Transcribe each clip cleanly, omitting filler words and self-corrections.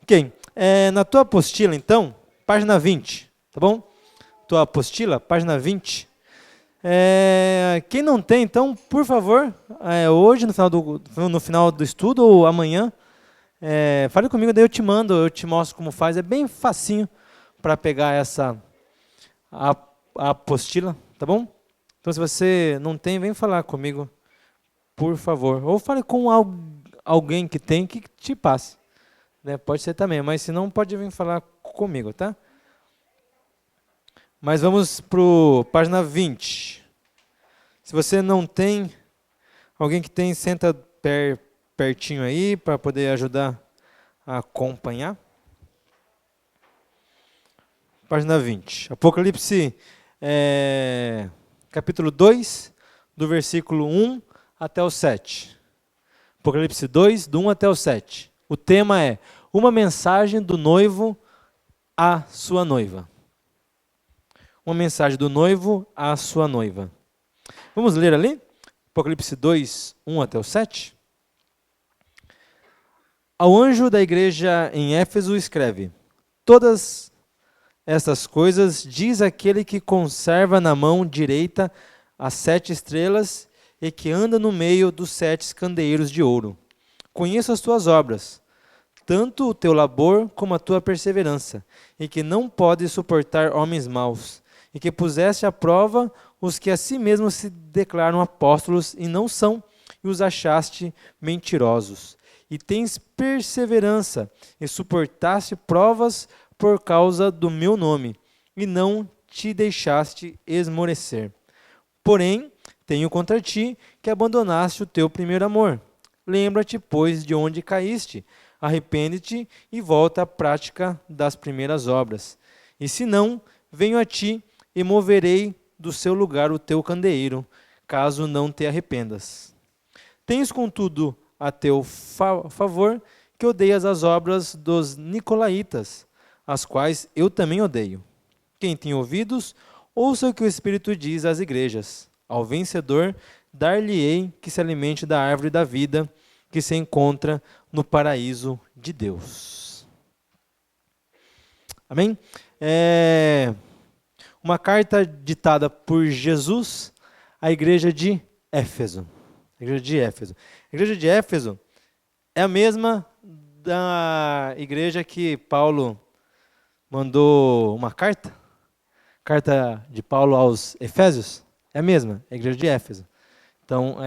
Ok, na tua apostila, então, página 20, tá bom? Tua apostila, página 20. Quem não tem, então, por favor, hoje, no final do estudo, ou amanhã, fale comigo, daí eu te mostro como faz. É bem facinho para pegar a apostila, tá bom? Então, se você não tem, vem falar comigo, por favor. Ou fale com alguém que tem, que te passe. Né? Pode ser também, mas se não, pode vir falar comigo, tá? Mas vamos para página 20. Se você não tem, alguém que tem, senta pertinho aí para poder ajudar a acompanhar. Página 20. Apocalipse, capítulo 2, do versículo 1 até o 7. Apocalipse 2, do 1 até o 7. O tema é uma mensagem do noivo à sua noiva. Uma mensagem do noivo à sua noiva. Vamos ler ali? Apocalipse 2, 1 até o 7. Ao anjo da igreja em Éfeso escreve: todas estas coisas diz aquele que conserva na mão direita as 7 estrelas e que anda no meio dos 7 candeeiros de ouro. Conheço as tuas obras, tanto o teu labor como a tua perseverança, e que não podes suportar homens maus, e que puseste à prova os que a si mesmos se declaram apóstolos e não são, e os achaste mentirosos. E tens perseverança, e suportaste provas por causa do meu nome, e não te deixaste esmorecer. Porém, tenho contra ti que abandonaste o teu primeiro amor. Lembra-te, pois, de onde caíste, arrepende-te e volta à prática das primeiras obras. E se não, venho a ti e moverei do seu lugar o teu candeeiro, caso não te arrependas. Tens, contudo, a teu favor que odeias as obras dos nicolaítas, as quais eu também odeio. Quem tem ouvidos, ouça o que o Espírito diz às igrejas. Ao vencedor, dar-lhe-ei que se alimente da árvore da vida, que se encontra no paraíso de Deus. Amém? Uma carta ditada por Jesus à igreja de Éfeso. A igreja de Éfeso. A igreja de Éfeso é a mesma da igreja que Paulo mandou uma carta. Carta de Paulo aos Efésios. É a mesma, a igreja de Éfeso. Então,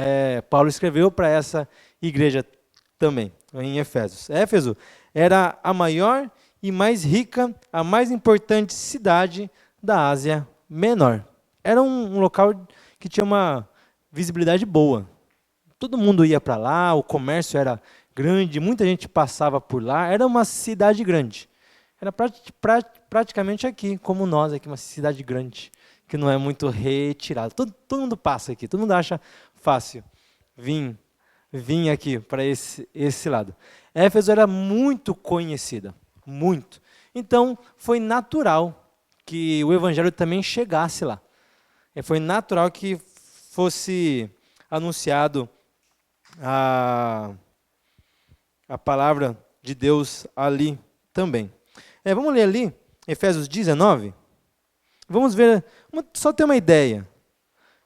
Paulo escreveu para essa igreja também, em Efésios. Éfeso era a maior e mais rica, a mais importante cidade da Ásia Menor. Era um local que tinha uma visibilidade boa. Todo mundo ia para lá, o comércio era grande, muita gente passava por lá. Era uma cidade grande. Era praticamente aqui, como nós, aqui, uma cidade grande, que não é muito retirada. Todo mundo passa aqui, todo mundo acha fácil vir aqui para esse lado. Éfeso era muito conhecida, muito. Então, foi natural que o evangelho também chegasse lá. Foi natural que fosse anunciado a palavra de Deus ali também. Vamos ler ali, Efésios 19. Vamos ver, só ter uma ideia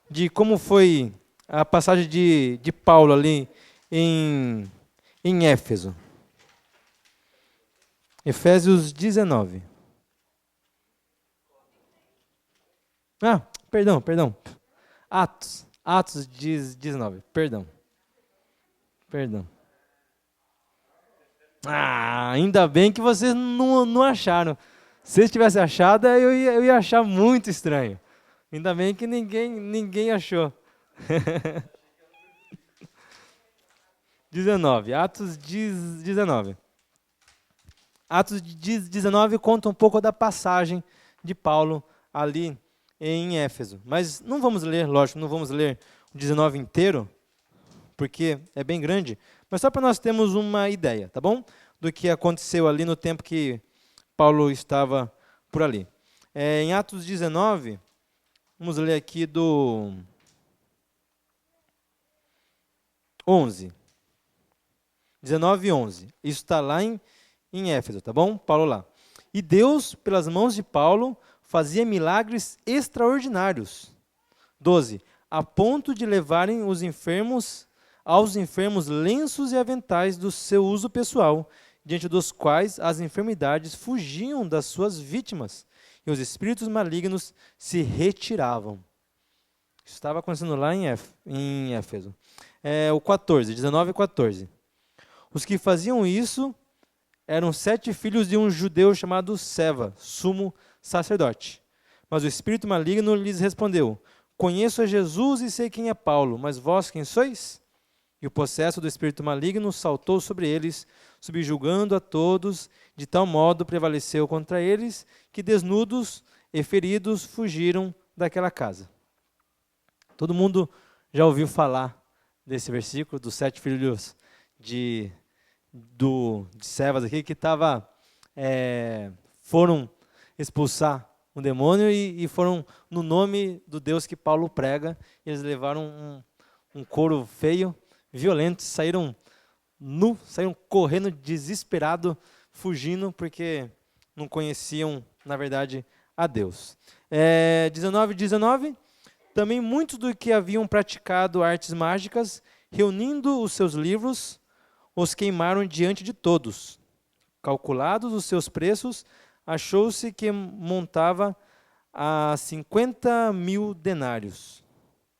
de como foi a passagem de Paulo ali em Éfeso. Efésios 19. Perdão. Atos 19, perdão. Ainda bem que vocês não acharam. Se eles tivessem achado, eu ia achar muito estranho. Ainda bem que ninguém achou. 19, Atos 19. Atos 19 conta um pouco da passagem de Paulo ali em Éfeso. Mas não vamos ler, lógico, não vamos ler o 19 inteiro, porque é bem grande, mas só para nós termos uma ideia, tá bom? Do que aconteceu ali no tempo que Paulo estava por ali. Em Atos 19, vamos ler aqui do 11. 19 e 11. Isso está lá em em Éfeso, tá bom? Paulo lá. E Deus, pelas mãos de Paulo, fazia milagres extraordinários. 12. A ponto de levarem aos enfermos lenços e aventais do seu uso pessoal, diante dos quais as enfermidades fugiam das suas vítimas e os espíritos malignos se retiravam. Isso estava acontecendo lá em Éfeso. O 14, 19 e 14. Os que faziam isso eram 7 filhos de um judeu chamado Seva, sumo sacerdote. Mas o espírito maligno lhes respondeu: conheço a Jesus e sei quem é Paulo, mas vós quem sois? E o possesso do espírito maligno saltou sobre eles, subjugando a todos, de tal modo prevaleceu contra eles, que desnudos e feridos fugiram daquela casa. Todo mundo já ouviu falar desse versículo, dos 7 filhos de Sevas aqui, que foram expulsar um demônio e foram no nome do Deus que Paulo prega. Eles levaram um couro feio, violento, saíram correndo desesperado, fugindo, porque não conheciam, na verdade, a Deus. 19. Também muitos do que haviam praticado artes mágicas, reunindo os seus livros, os queimaram diante de todos. Calculados os seus preços, achou-se que montava a 50.000 denários.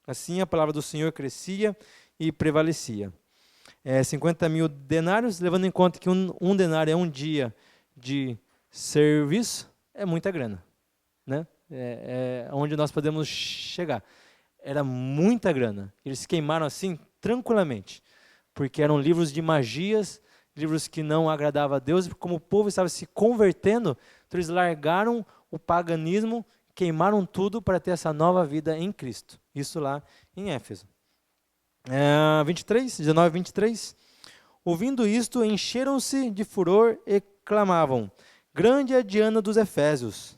Assim a palavra do Senhor crescia e prevalecia. 50.000 denários, levando em conta que um denário é um dia de serviço, é muita grana, né? Onde nós podemos chegar. Era muita grana. Eles queimaram assim tranquilamente, porque eram livros de magias, livros que não agradavam a Deus, e como o povo estava se convertendo, então eles largaram o paganismo, queimaram tudo para ter essa nova vida em Cristo. Isso lá em Éfeso. 19 e 23. Ouvindo isto, encheram-se de furor e clamavam: grande é a Diana dos Efésios.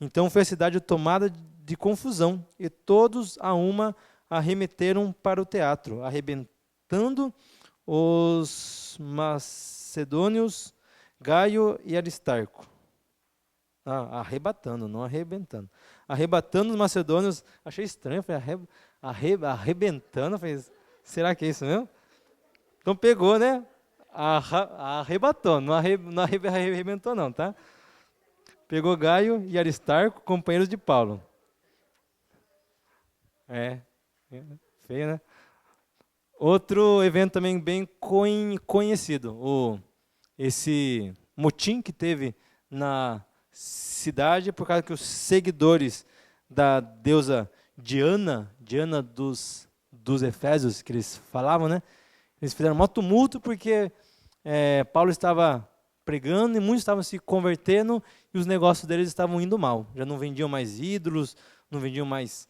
Então foi a cidade tomada de confusão, e todos a uma arremeteram para o teatro, arrebentando os macedônios, Gaio e Aristarco. Arrebatando, não arrebentando. Arrebatando os macedônios, achei estranho, falei, arrebentando, falei, será que é isso mesmo? Então pegou, né? Arrebatou, não arrebentou não, tá? Pegou Gaio e Aristarco, companheiros de Paulo. Feio, né? Outro evento também bem conhecido, esse motim que teve na cidade, por causa que os seguidores da deusa Diana dos Efésios, que eles falavam, né? Eles fizeram um maior tumulto porque Paulo estava pregando e muitos estavam se convertendo e os negócios deles estavam indo mal. Já não vendiam mais ídolos, não vendiam mais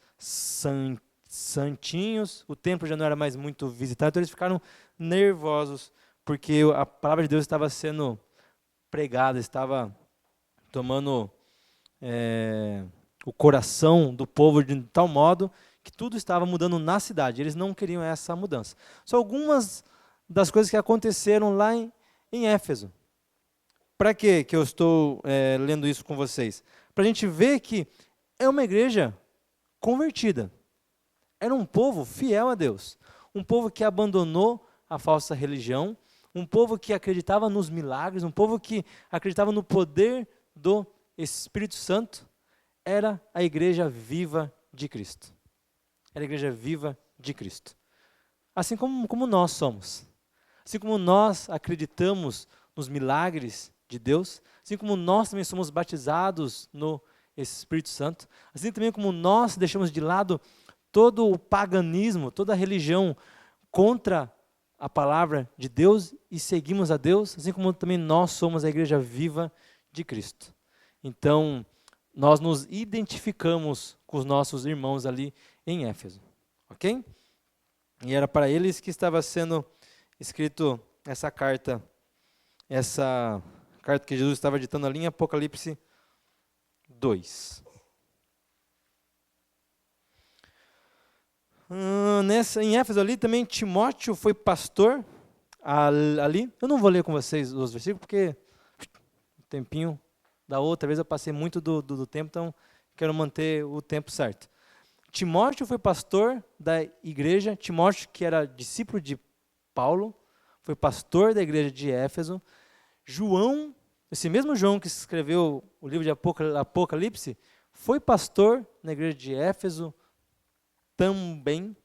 santinhos, o templo já não era mais muito visitado, então eles ficaram nervosos porque a palavra de Deus estava sendo pregada, estava tomando o coração do povo de tal modo que tudo estava mudando na cidade. Eles não queriam essa mudança. São algumas das coisas que aconteceram lá em Éfeso. Para que eu estou lendo isso com vocês? Para a gente ver que é uma igreja convertida. Era um povo fiel a Deus. Um povo que abandonou a falsa religião. Um povo que acreditava nos milagres. Um povo que acreditava no poder do Espírito Santo. Era a igreja viva de Cristo. Era a igreja viva de Cristo. Assim como nós somos. Assim como nós acreditamos nos milagres de Deus, assim como nós também somos batizados no Espírito Santo, assim também como nós deixamos de lado todo o paganismo, toda a religião contra a palavra de Deus e seguimos a Deus, assim como também nós somos a igreja viva de Cristo. Então, nós nos identificamos com os nossos irmãos ali em Éfeso, ok? E era para eles que estava sendo escrito essa carta que Jesus estava ditando ali em Apocalipse 2. Em Éfeso ali também Timóteo foi pastor ali. Eu não vou ler com vocês os versículos porque tempinho da outra vez eu passei muito do tempo, então quero manter o tempo certo. Timóteo foi pastor da igreja, Timóteo que era discípulo de Paulo, foi pastor da igreja de Éfeso. João, esse mesmo João que escreveu o livro de Apocalipse, foi pastor na igreja de Éfeso também.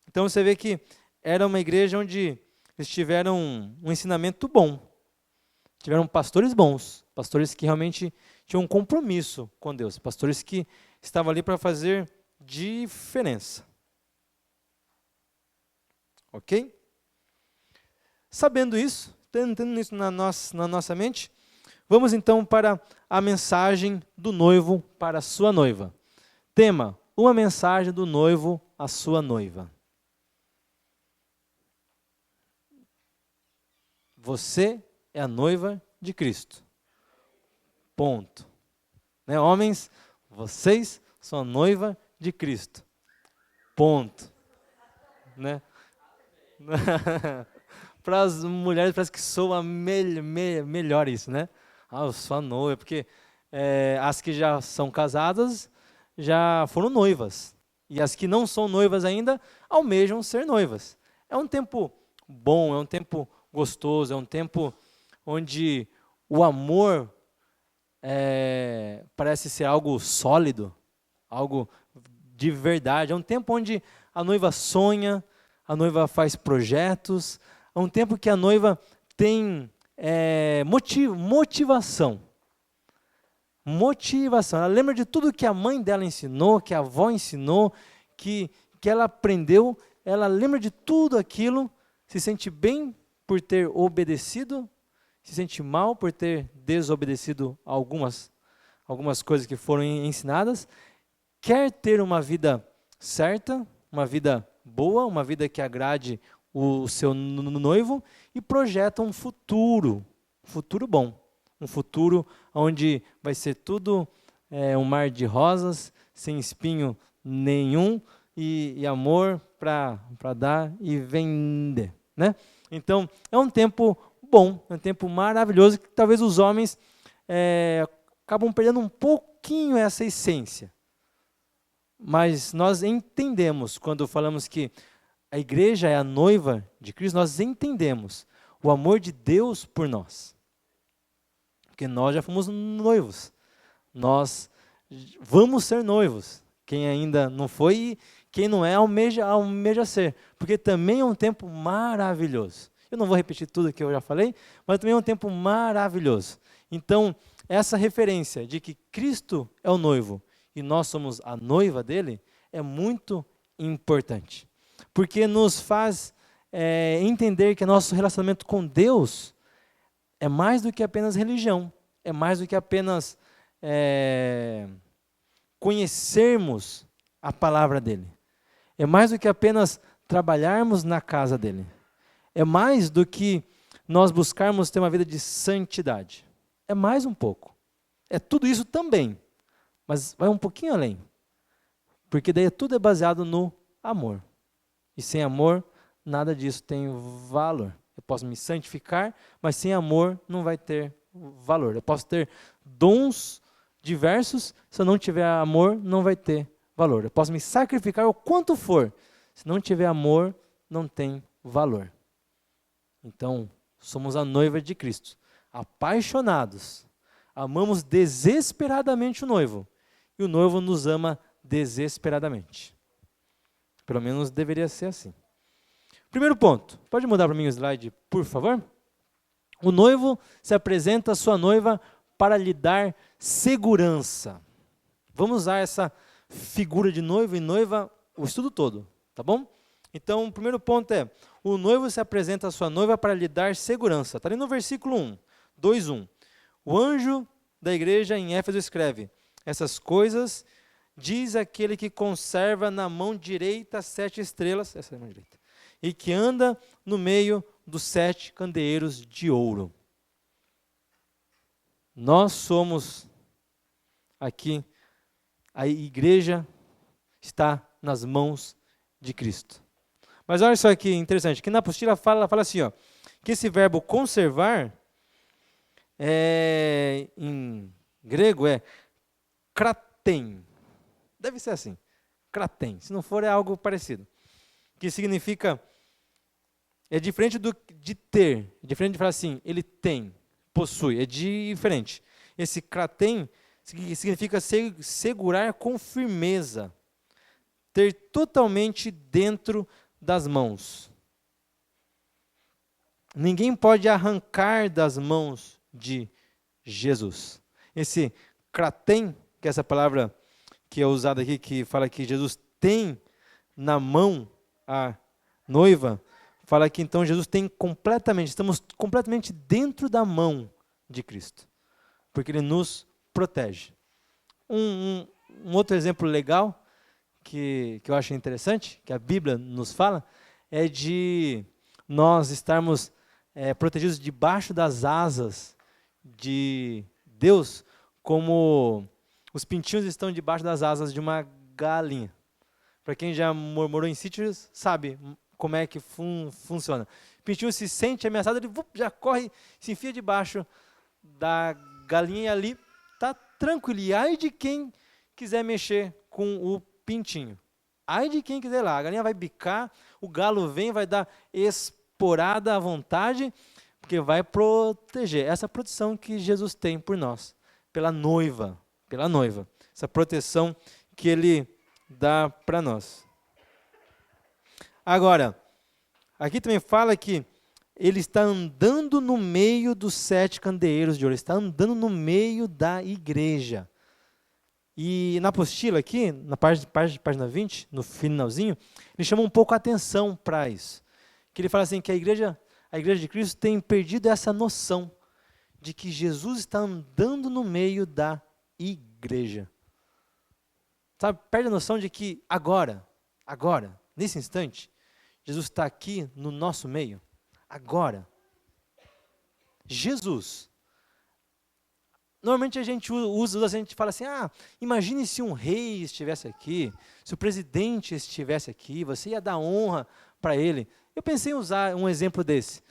Então você vê que era uma igreja onde eles tiveram um ensinamento bom, tiveram pastores bons, pastores que realmente tinham um compromisso com Deus, pastores que estavam ali para fazer diferença. Ok? Sabendo isso, tendo isso na nossa mente, vamos então para a mensagem do noivo para a sua noiva. Tema: uma mensagem do noivo à sua noiva. Você é a noiva de Cristo. Ponto. Né, homens, vocês são a noiva de Cristo. Ponto. Né? Para as mulheres parece que soa melhor isso, né? Eu sou a noiva, porque as que já são casadas já foram noivas. E as que não são noivas ainda almejam ser noivas. É um tempo bom, é um tempo gostoso, é um tempo onde o amor parece ser algo sólido, algo de verdade. É um tempo onde a noiva sonha, a noiva faz projetos, é um tempo que a noiva tem motivação. Motivação. Ela lembra de tudo que a mãe dela ensinou, que a avó ensinou, que ela aprendeu. Ela lembra de tudo aquilo, se sente bem por ter obedecido, se sente mal por ter desobedecido algumas coisas que foram ensinadas, quer ter uma vida certa, uma vida boa, uma vida que agrade o seu noivo e projeta um futuro bom, um futuro onde vai ser tudo um mar de rosas, sem espinho nenhum e amor para dar e vender, né? Então, é um tempo bom, é um tempo maravilhoso, que talvez os homens acabam perdendo um pouquinho essa essência. Mas nós entendemos, quando falamos que a igreja é a noiva de Cristo, nós entendemos o amor de Deus por nós. Porque nós já fomos noivos. Nós vamos ser noivos. Quem ainda não foi e quem não é, almeja ser. Porque também é um tempo maravilhoso. Eu não vou repetir tudo que eu já falei, mas também é um tempo maravilhoso. Então, essa referência de que Cristo é o noivo e nós somos a noiva dele é muito importante. Porque nos faz entender que nosso relacionamento com Deus é mais do que apenas religião, é mais do que apenas conhecermos a palavra dele, é mais do que apenas trabalharmos na casa dele, é mais do que nós buscarmos ter uma vida de santidade, é mais um pouco, é tudo isso também, mas vai um pouquinho além, porque daí tudo é baseado no amor, e sem amor nada disso tem valor. Eu posso me santificar, mas sem amor não vai ter valor. Eu posso ter dons diversos, se eu não tiver amor, não vai ter valor. Eu posso me sacrificar o quanto for, se não tiver amor, não tem valor. Então, somos a noiva de Cristo, apaixonados, amamos desesperadamente o noivo, e o noivo nos ama desesperadamente. Pelo menos deveria ser assim. Primeiro ponto, pode mudar para mim o slide, por favor? O noivo se apresenta à sua noiva para lhe dar segurança. Vamos usar essa figura de noivo e noiva o estudo todo, tá bom? Então, o primeiro ponto é, o noivo se apresenta à sua noiva para lhe dar segurança. Está ali no versículo 1, 2:1. O anjo da igreja em Éfeso escreve, essas coisas diz aquele que conserva na mão direita 7 estrelas, essa é a mão direita, e que anda no meio dos 7 candeeiros de ouro. Nós somos aqui, a igreja está nas mãos de Cristo. Mas olha só que interessante, que na apostila fala assim, ó, que esse verbo conservar em grego é kraten. Deve ser assim, kraten. Se não for, é algo parecido. Que significa, é diferente de ter, é diferente de falar assim, ele tem, possui, é diferente. Esse kraten significa segurar com firmeza, ter totalmente dentro das mãos. Ninguém pode arrancar das mãos de Jesus. Esse kraten, que é essa palavra que é usada aqui, que fala que Jesus tem na mão a noiva, fala que então Jesus tem completamente, estamos completamente dentro da mão de Cristo, porque Ele nos protege. Um outro exemplo legal, que eu acho interessante, que a Bíblia nos fala, é de nós estarmos protegidos debaixo das asas de Deus, como os pintinhos estão debaixo das asas de uma galinha. Para quem já morou em sítios, sabe como é que funciona. O pintinho se sente ameaçado, ele já corre, se enfia debaixo da galinha e ali está tranquilo. E ai de quem quiser mexer com o pintinho. Ai de quem quiser lá. A galinha vai bicar, o galo vem, vai dar esporada à vontade, porque vai proteger. Essa proteção que Jesus tem por nós, pela noiva. Essa proteção que Ele dá para nós. Agora, aqui também fala que Ele está andando no meio dos 7 candeeiros de ouro. Ele está andando no meio da igreja. E na apostila aqui, na página 20, no finalzinho, ele chama um pouco a atenção para isso. Que ele fala assim, que a igreja de Cristo tem perdido essa noção de que Jesus está andando no meio da igreja. Sabe, perde a noção de que agora, nesse instante, Jesus está aqui no nosso meio. Agora. Jesus. Normalmente a gente a gente fala assim, imagine se um rei estivesse aqui, se o presidente estivesse aqui, você ia dar honra para ele. Eu pensei em usar um exemplo desse,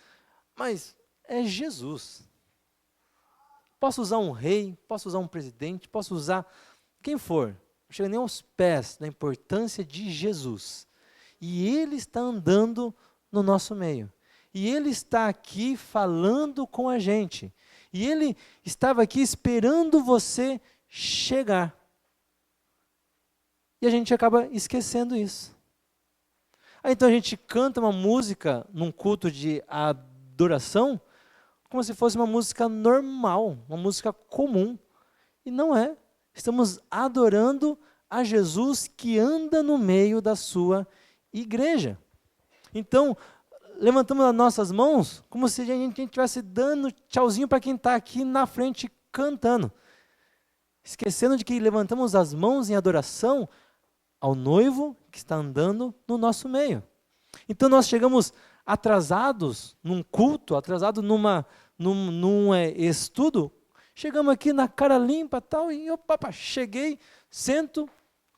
mas é Jesus. Posso usar um rei, posso usar um presidente, posso usar quem for. Não chega nem aos pés da importância de Jesus. E Ele está andando no nosso meio. E Ele está aqui falando com a gente. E Ele estava aqui esperando você chegar. E a gente acaba esquecendo isso. Então a gente canta uma música num culto de adoração, como se fosse uma música normal, uma música comum. E não é. Estamos adorando a Jesus que anda no meio da sua igreja. Então, levantamos as nossas mãos como se a gente estivesse dando tchauzinho para quem está aqui na frente cantando. Esquecendo de que levantamos as mãos em adoração ao noivo que está andando no nosso meio. Então nós chegamos atrasados num culto, atrasados num estudo, chegamos aqui na cara limpa tal, e cheguei, sento,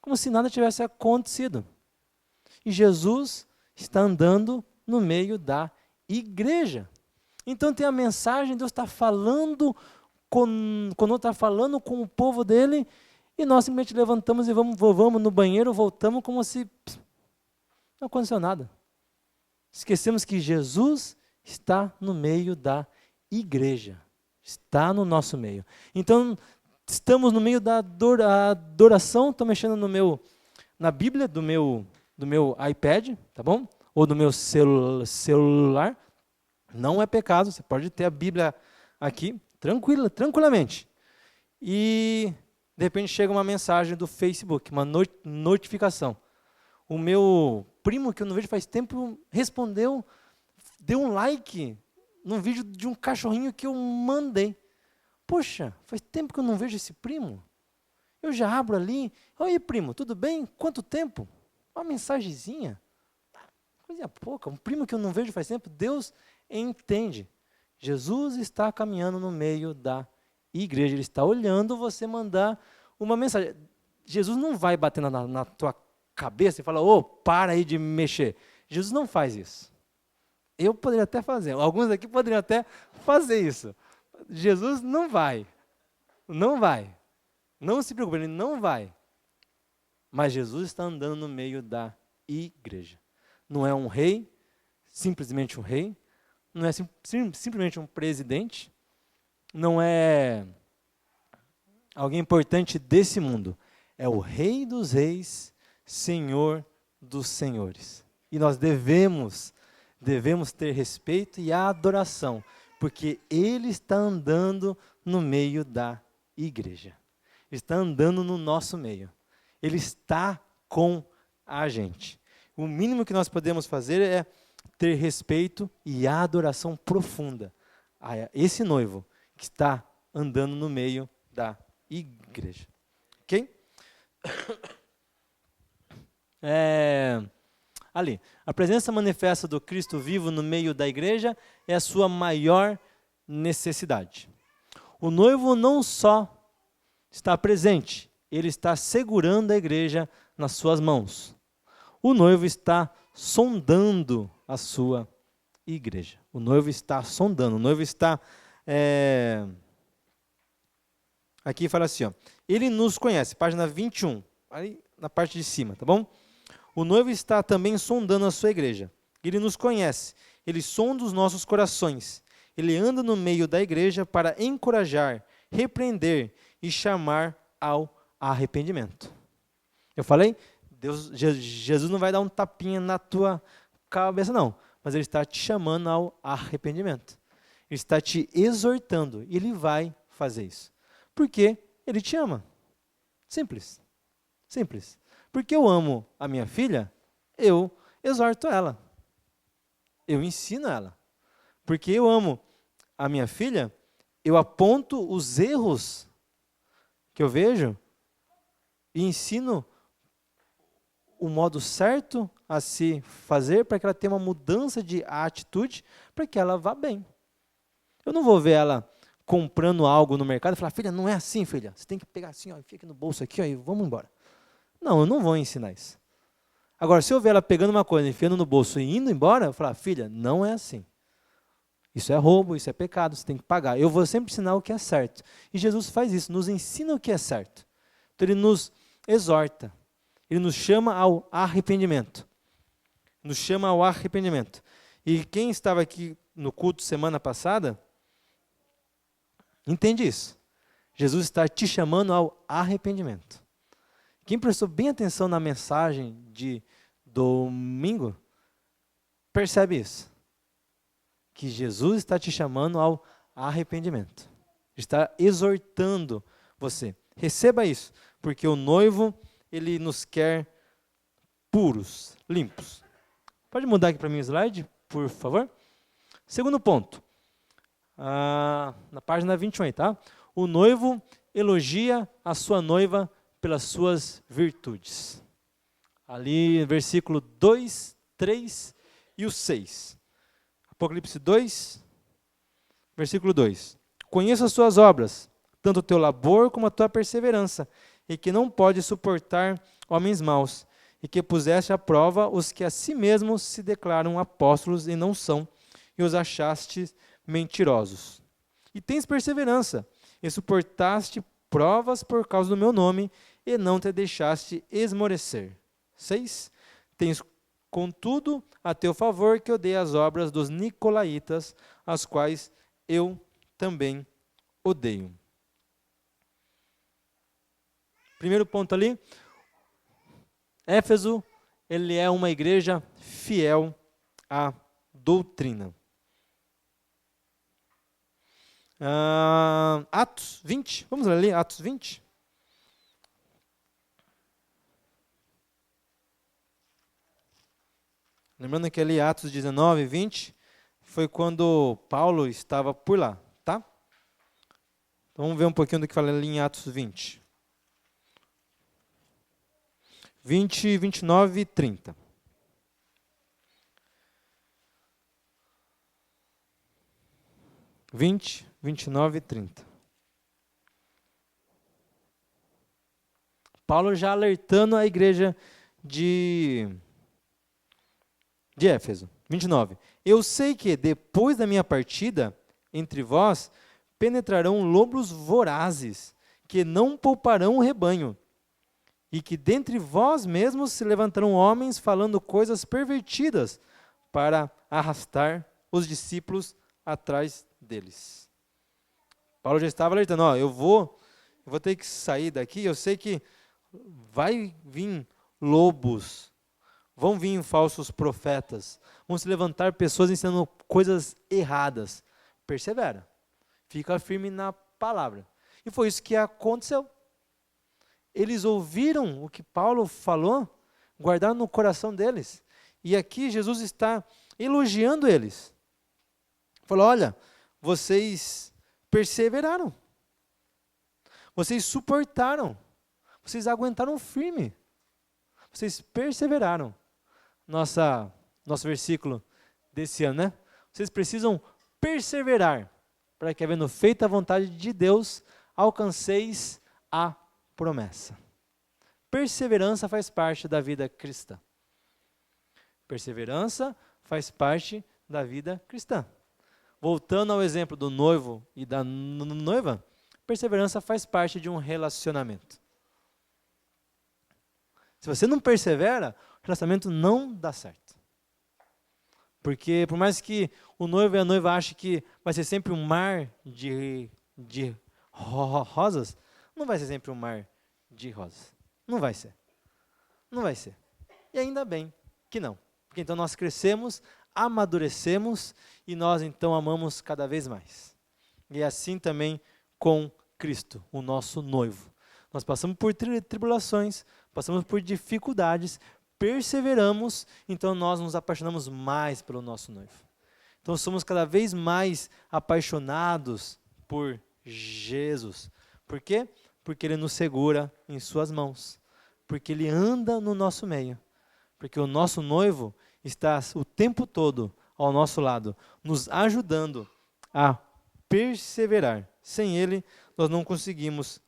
como se nada tivesse acontecido. E Jesus está andando no meio da igreja. Então tem a mensagem, Deus está falando, quando está falando com o povo dele, e nós simplesmente levantamos e vamos no banheiro, voltamos como se não aconteceu nada. Esquecemos que Jesus está no meio da igreja. Está no nosso meio. Então, estamos no meio da adoração, estou mexendo na Bíblia do meu iPad, tá bom? Ou do meu celular. Não é pecado, você pode ter a Bíblia aqui, tranquilamente. E, de repente, chega uma mensagem do Facebook, uma notificação. O meu primo, que eu não vejo faz tempo, respondeu, deu um like num vídeo de um cachorrinho que eu mandei. Poxa, faz tempo que eu não vejo esse primo. Eu já abro ali. Oi, primo, tudo bem? Quanto tempo? Uma mensagenzinha. Coisa pouca. Um primo que eu não vejo faz tempo. Deus entende. Jesus está caminhando no meio da igreja. Ele está olhando você mandar uma mensagem. Jesus não vai bater na tua cabeça e falar, para aí de mexer. Jesus não faz isso. Eu poderia até fazer. Alguns aqui poderiam até fazer isso. Jesus não vai. Não vai. Não se preocupe, ele não vai. Mas Jesus está andando no meio da igreja. Não é um rei, simplesmente um rei. Não é simplesmente um presidente. Não é alguém importante desse mundo. É o Rei dos Reis, Senhor dos Senhores. E nós devemos ter respeito e adoração, porque Ele está andando no meio da igreja. Ele está andando no nosso meio. Ele está com a gente. O mínimo que nós podemos fazer é ter respeito e adoração profunda a esse noivo que está andando no meio da igreja. Ok? Ali, a presença manifesta do Cristo vivo no meio da igreja é a sua maior necessidade. O noivo não só está presente, ele está segurando a igreja nas suas mãos. O noivo está sondando a sua igreja. O noivo está sondando, o noivo está... Aqui fala assim, ó, ele nos conhece, página 21, aí na parte de cima, tá bom? O noivo está também sondando a sua igreja. Ele nos conhece, ele sonda os nossos corações. Ele anda no meio da igreja para encorajar, repreender e chamar ao arrependimento. Eu falei, Jesus não vai dar um tapinha na tua cabeça não, mas ele está te chamando ao arrependimento. Ele está te exortando e ele vai fazer isso. Porque ele te ama. Simples. Simples. Porque eu amo a minha filha, eu exorto ela. Eu ensino ela. Porque eu amo a minha filha, eu aponto os erros que eu vejo e ensino o modo certo a se fazer para que ela tenha uma mudança de atitude, para que ela vá bem. Eu não vou ver ela comprando algo no mercado e falar, filha, não é assim, filha. Você tem que pegar assim, ó, fica aqui no bolso aqui, ó, e vamos embora. Não, eu não vou ensinar isso. Agora, se eu ver ela pegando uma coisa, enfiando no bolso e indo embora, eu vou falar, filha, não é assim. Isso é roubo, isso é pecado, você tem que pagar. Eu vou sempre ensinar o que é certo. E Jesus faz isso, nos ensina o que é certo. Então ele nos exorta, ele nos chama ao arrependimento. Nos chama ao arrependimento. E quem estava aqui no culto semana passada, entende isso. Jesus está te chamando ao arrependimento. Quem prestou bem atenção na mensagem de domingo, percebe isso. Que Jesus está te chamando ao arrependimento. Está exortando você. Receba isso, porque o noivo, ele nos quer puros, limpos. Pode mudar aqui para mim o slide, por favor? Segundo ponto. Na página 21, tá? O noivo elogia a sua noiva pelas suas virtudes. Ali, versículo 2, 3 e o 6. Apocalipse 2, versículo 2. Conheço as suas obras, tanto o teu labor como a tua perseverança, e que não pode suportar homens maus, e que puseste à prova os que a si mesmos se declaram apóstolos e não são, e os achaste mentirosos. E tens perseverança, e suportaste provas por causa do meu nome, e não te deixaste esmorecer. 6. Tens, contudo, a teu favor que odeia as obras dos nicolaítas, as quais eu também odeio. Primeiro ponto ali, Éfeso, ele é uma igreja fiel à doutrina. Atos 20, vamos ler ali, Atos 20. Lembrando que ali Atos 19 e 20 foi quando Paulo estava por lá, tá? Então vamos ver um pouquinho do que fala ali em Atos 20. 20, 29 e 30. (20, 29 e 30). Paulo já alertando a igreja de Éfeso. 29. Eu sei que depois da minha partida entre vós penetrarão lobos vorazes, que não pouparão o rebanho, e que dentre vós mesmos se levantarão homens falando coisas pervertidas, para arrastar os discípulos atrás deles. Paulo já estava alertando, eu vou ter que sair daqui, eu sei que vai vir lobos, vão vir falsos profetas, vão se levantar pessoas ensinando coisas erradas. Persevera, fica firme na palavra. E foi isso que aconteceu. Eles ouviram o que Paulo falou, guardaram no coração deles. E aqui Jesus está elogiando eles. Falou, olha, vocês perseveraram. Vocês suportaram. Vocês aguentaram firme. Vocês perseveraram. Nosso versículo desse ano, né? Vocês precisam perseverar, para que, havendo feito a vontade de Deus, alcanceis a promessa. Perseverança faz parte da vida cristã. Perseverança faz parte da vida cristã. Voltando ao exemplo do noivo e da noiva, perseverança faz parte de um relacionamento. Se você não persevera, o relacionamento não dá certo. Porque por mais que o noivo e a noiva achem que vai ser sempre um mar de rosas, não vai ser sempre um mar de rosas. Não vai ser. Não vai ser. E ainda bem que não. Porque então nós crescemos, amadurecemos e nós então amamos cada vez mais. E é assim também com Cristo, o nosso noivo. Nós passamos por tribulações, passamos por dificuldades, perseveramos, então nós nos apaixonamos mais pelo nosso noivo. Então somos cada vez mais apaixonados por Jesus. Por quê? Porque Ele nos segura em suas mãos. Porque Ele anda no nosso meio. Porque o nosso noivo está o tempo todo ao nosso lado, nos ajudando a perseverar. Sem Ele, nós não conseguimos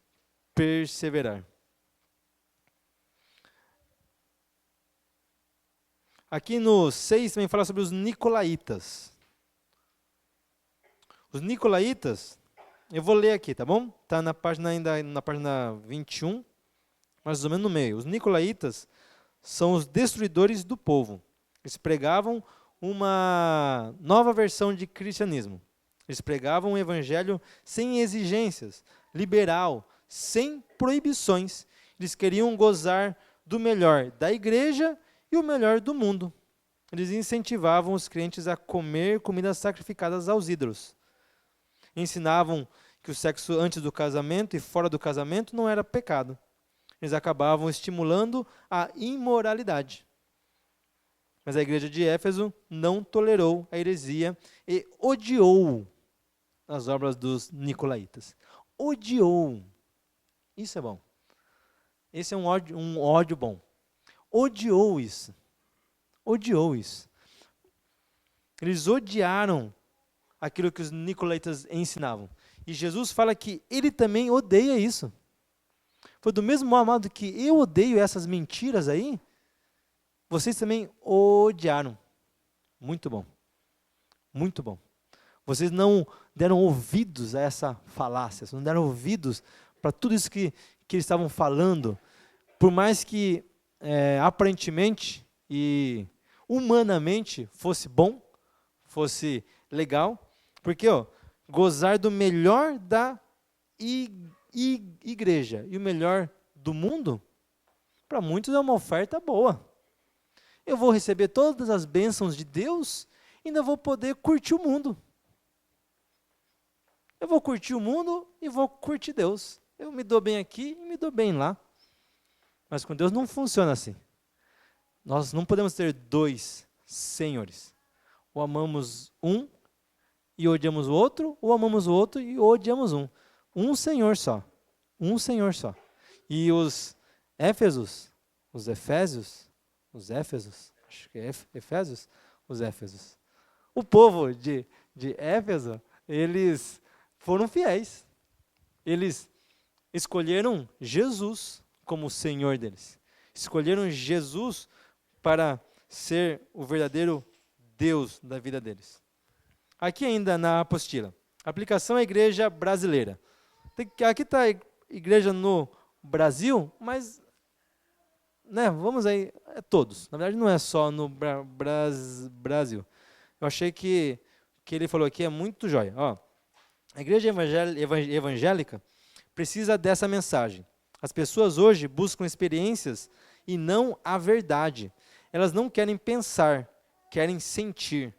perseverar. Aqui no 6 também fala sobre os nicolaítas. Os nicolaítas, eu vou ler aqui, tá bom? Está na página ainda na página 21, mais ou menos no meio. Os nicolaítas são os destruidores do povo. Eles pregavam uma nova versão de cristianismo. Eles pregavam um evangelho sem exigências, liberal, sem proibições. Eles queriam gozar do melhor da igreja e o melhor do mundo. Eles incentivavam os crentes a comer comidas sacrificadas aos ídolos. Ensinavam que o sexo antes do casamento e fora do casamento não era pecado. Eles acabavam estimulando a imoralidade. Mas a igreja de Éfeso não tolerou a heresia e odiou as obras dos nicolaítas. Odiou. Isso é bom. Esse é um ódio bom. Odiou isso. Odiou isso. Eles odiaram aquilo que os nicolaítas ensinavam. E Jesus fala que ele também odeia isso. Foi do mesmo modo que eu odeio essas mentiras aí, vocês também odiaram. Muito bom. Muito bom. Vocês não deram ouvidos a essa falácia, não deram ouvidos para tudo isso que eles estavam falando, por mais que aparentemente e humanamente fosse bom, fosse legal, porque gozar do melhor da igreja e o melhor do mundo, para muitos é uma oferta boa. Eu vou receber todas as bênçãos de Deus e ainda vou poder curtir o mundo. Eu vou curtir o mundo e vou curtir Deus. Eu me dou bem aqui e me dou bem lá. Mas com Deus não funciona assim. Nós não podemos ter dois senhores. Ou amamos um e odiamos o outro, ou amamos o outro e odiamos um. Um Senhor só. Um Senhor só. E os Éfesos, acho que é Efésios, os Éfesos. O povo de Éfeso, eles foram fiéis. Eles escolheram Jesus como o Senhor deles. Escolheram Jesus para ser o verdadeiro Deus da vida deles. Aqui ainda na apostila, Aplicação à igreja brasileira. Aqui está a igreja no Brasil, mas, né, vamos aí, é todos. Na verdade, não é só no Brasil. Eu achei que ele falou aqui é muito jóia. Ó, a igreja evangélica precisa dessa mensagem. As pessoas hoje buscam experiências e não a verdade. Elas não querem pensar, querem sentir.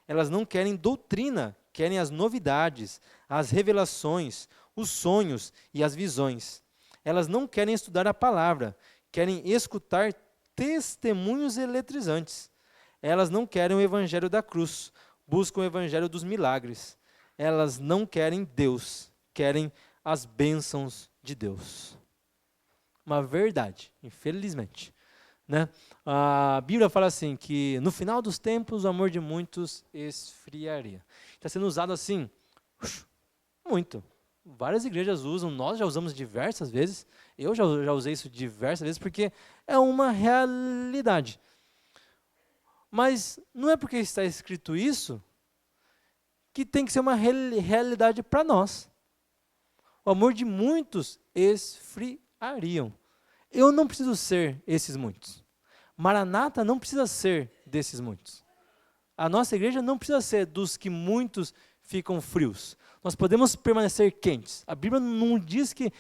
Elas não querem doutrina, querem as novidades, as revelações, os sonhos e as visões. Elas não querem estudar a palavra, querem escutar testemunhos eletrizantes. Elas não querem o evangelho da cruz, buscam o evangelho dos milagres. Elas não querem Deus, querem as bênçãos de Deus. Uma verdade, infelizmente. Né? A Bíblia fala assim, que no final dos tempos o amor de muitos esfriaria. Está sendo usado assim, muito. Várias igrejas usam, nós já usamos diversas vezes, eu já usei isso diversas vezes, porque é uma realidade. Mas não é porque está escrito isso, que tem que ser uma realidade para nós. O amor de muitos esfriariam. Eu não preciso ser esses muitos. Maranata não precisa ser desses muitos. A nossa igreja não precisa ser dos que muitos ficam frios. Nós podemos permanecer quentes. A Bíblia não diz que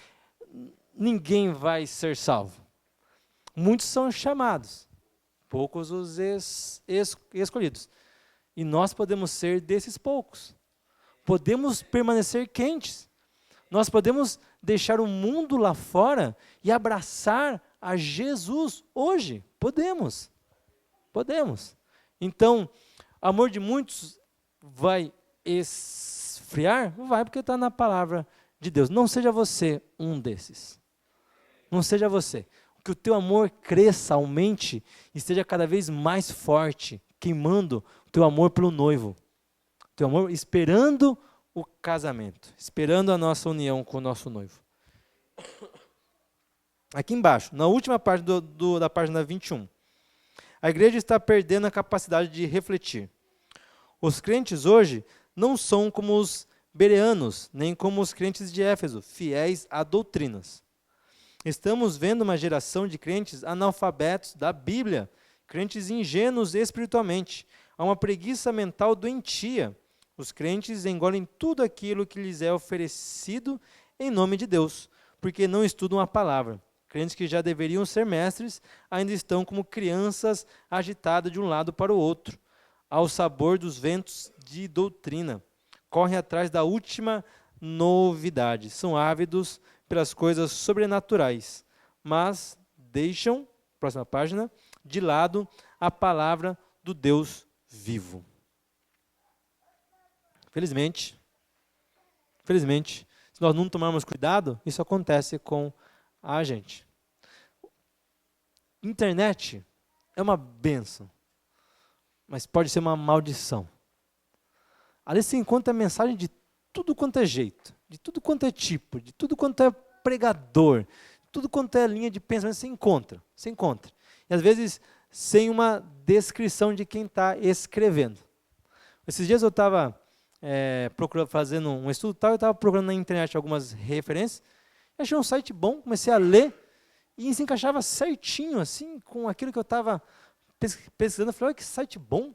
ninguém vai ser salvo. Muitos são chamados, poucos os escolhidos. E nós podemos ser desses poucos. Podemos permanecer quentes. Nós podemos deixar o mundo lá fora e abraçar a Jesus hoje. Podemos. Podemos. Então, amor de muitos vai esfriar? Vai, porque está na palavra de Deus. Não seja você um desses. Não seja você. Que o teu amor cresça, aumente e esteja cada vez mais forte, queimando o teu amor pelo noivo. O teu amor esperando o casamento, esperando a nossa união com o nosso noivo. Aqui embaixo, na última parte da página 21, a igreja está perdendo a capacidade de refletir. Os crentes hoje não são como os bereanos, nem como os crentes de Éfeso, fiéis a doutrinas. Estamos vendo uma geração de crentes analfabetos da Bíblia, crentes ingênuos espiritualmente. Há uma preguiça mental doentia. Os crentes engolem tudo aquilo que lhes é oferecido em nome de Deus, porque não estudam a palavra. Crentes que já deveriam ser mestres, ainda estão como crianças agitadas de um lado para o outro, ao sabor dos ventos de doutrina. Correm atrás da última novidade. São ávidos pelas coisas sobrenaturais, mas deixam, próxima página, de lado a palavra do Deus vivo. Felizmente, se nós não tomarmos cuidado, isso acontece com a gente. Internet é uma bênção, mas pode ser uma maldição. Ali você encontra mensagem de tudo quanto é jeito, de tudo quanto é tipo, de tudo quanto é pregador, tudo quanto é linha de pensamento, você encontra. E às vezes sem uma descrição de quem está escrevendo. Esses dias eu estava fazendo um estudo tal, eu estava procurando na internet algumas referências, achei um site bom, comecei a ler, e se encaixava certinho assim, com aquilo que eu estava pesquisando. Eu falei, olha que site bom.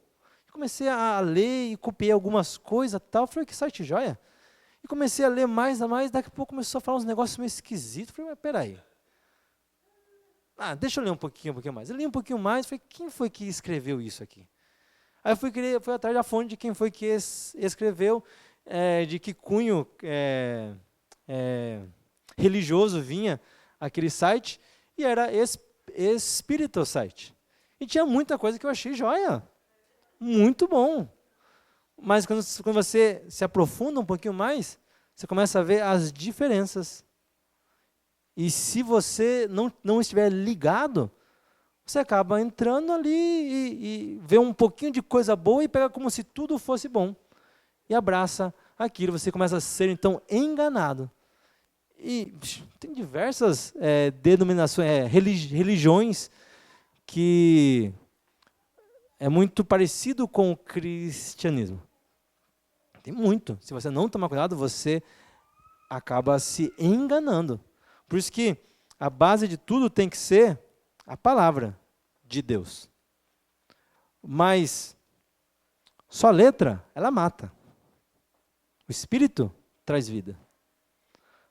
Comecei a ler e copiei algumas coisas tal. Falei, que site joia. E comecei a ler mais, daqui a pouco começou a falar uns negócios meio esquisitos. Falei, mas peraí. Deixa eu ler um pouquinho mais. Eu li um pouquinho mais, falei, quem foi que escreveu isso aqui? Aí eu fui atrás da fonte de quem foi que escreveu, de que cunho religioso vinha aquele site, e era Espírito Site. E tinha muita coisa que eu achei joia. Muito bom. Mas quando você se aprofunda um pouquinho mais, você começa a ver as diferenças. E se você não estiver ligado, você acaba entrando ali e vê um pouquinho de coisa boa e pega como se tudo fosse bom. E abraça aquilo. Você começa a ser, então, enganado. E tem diversas denominações, religiões que é muito parecido com o cristianismo. Tem muito. Se você não tomar cuidado, você acaba se enganando. Por isso que a base de tudo tem que ser a palavra de Deus. Mas só letra, ela mata. O Espírito traz vida.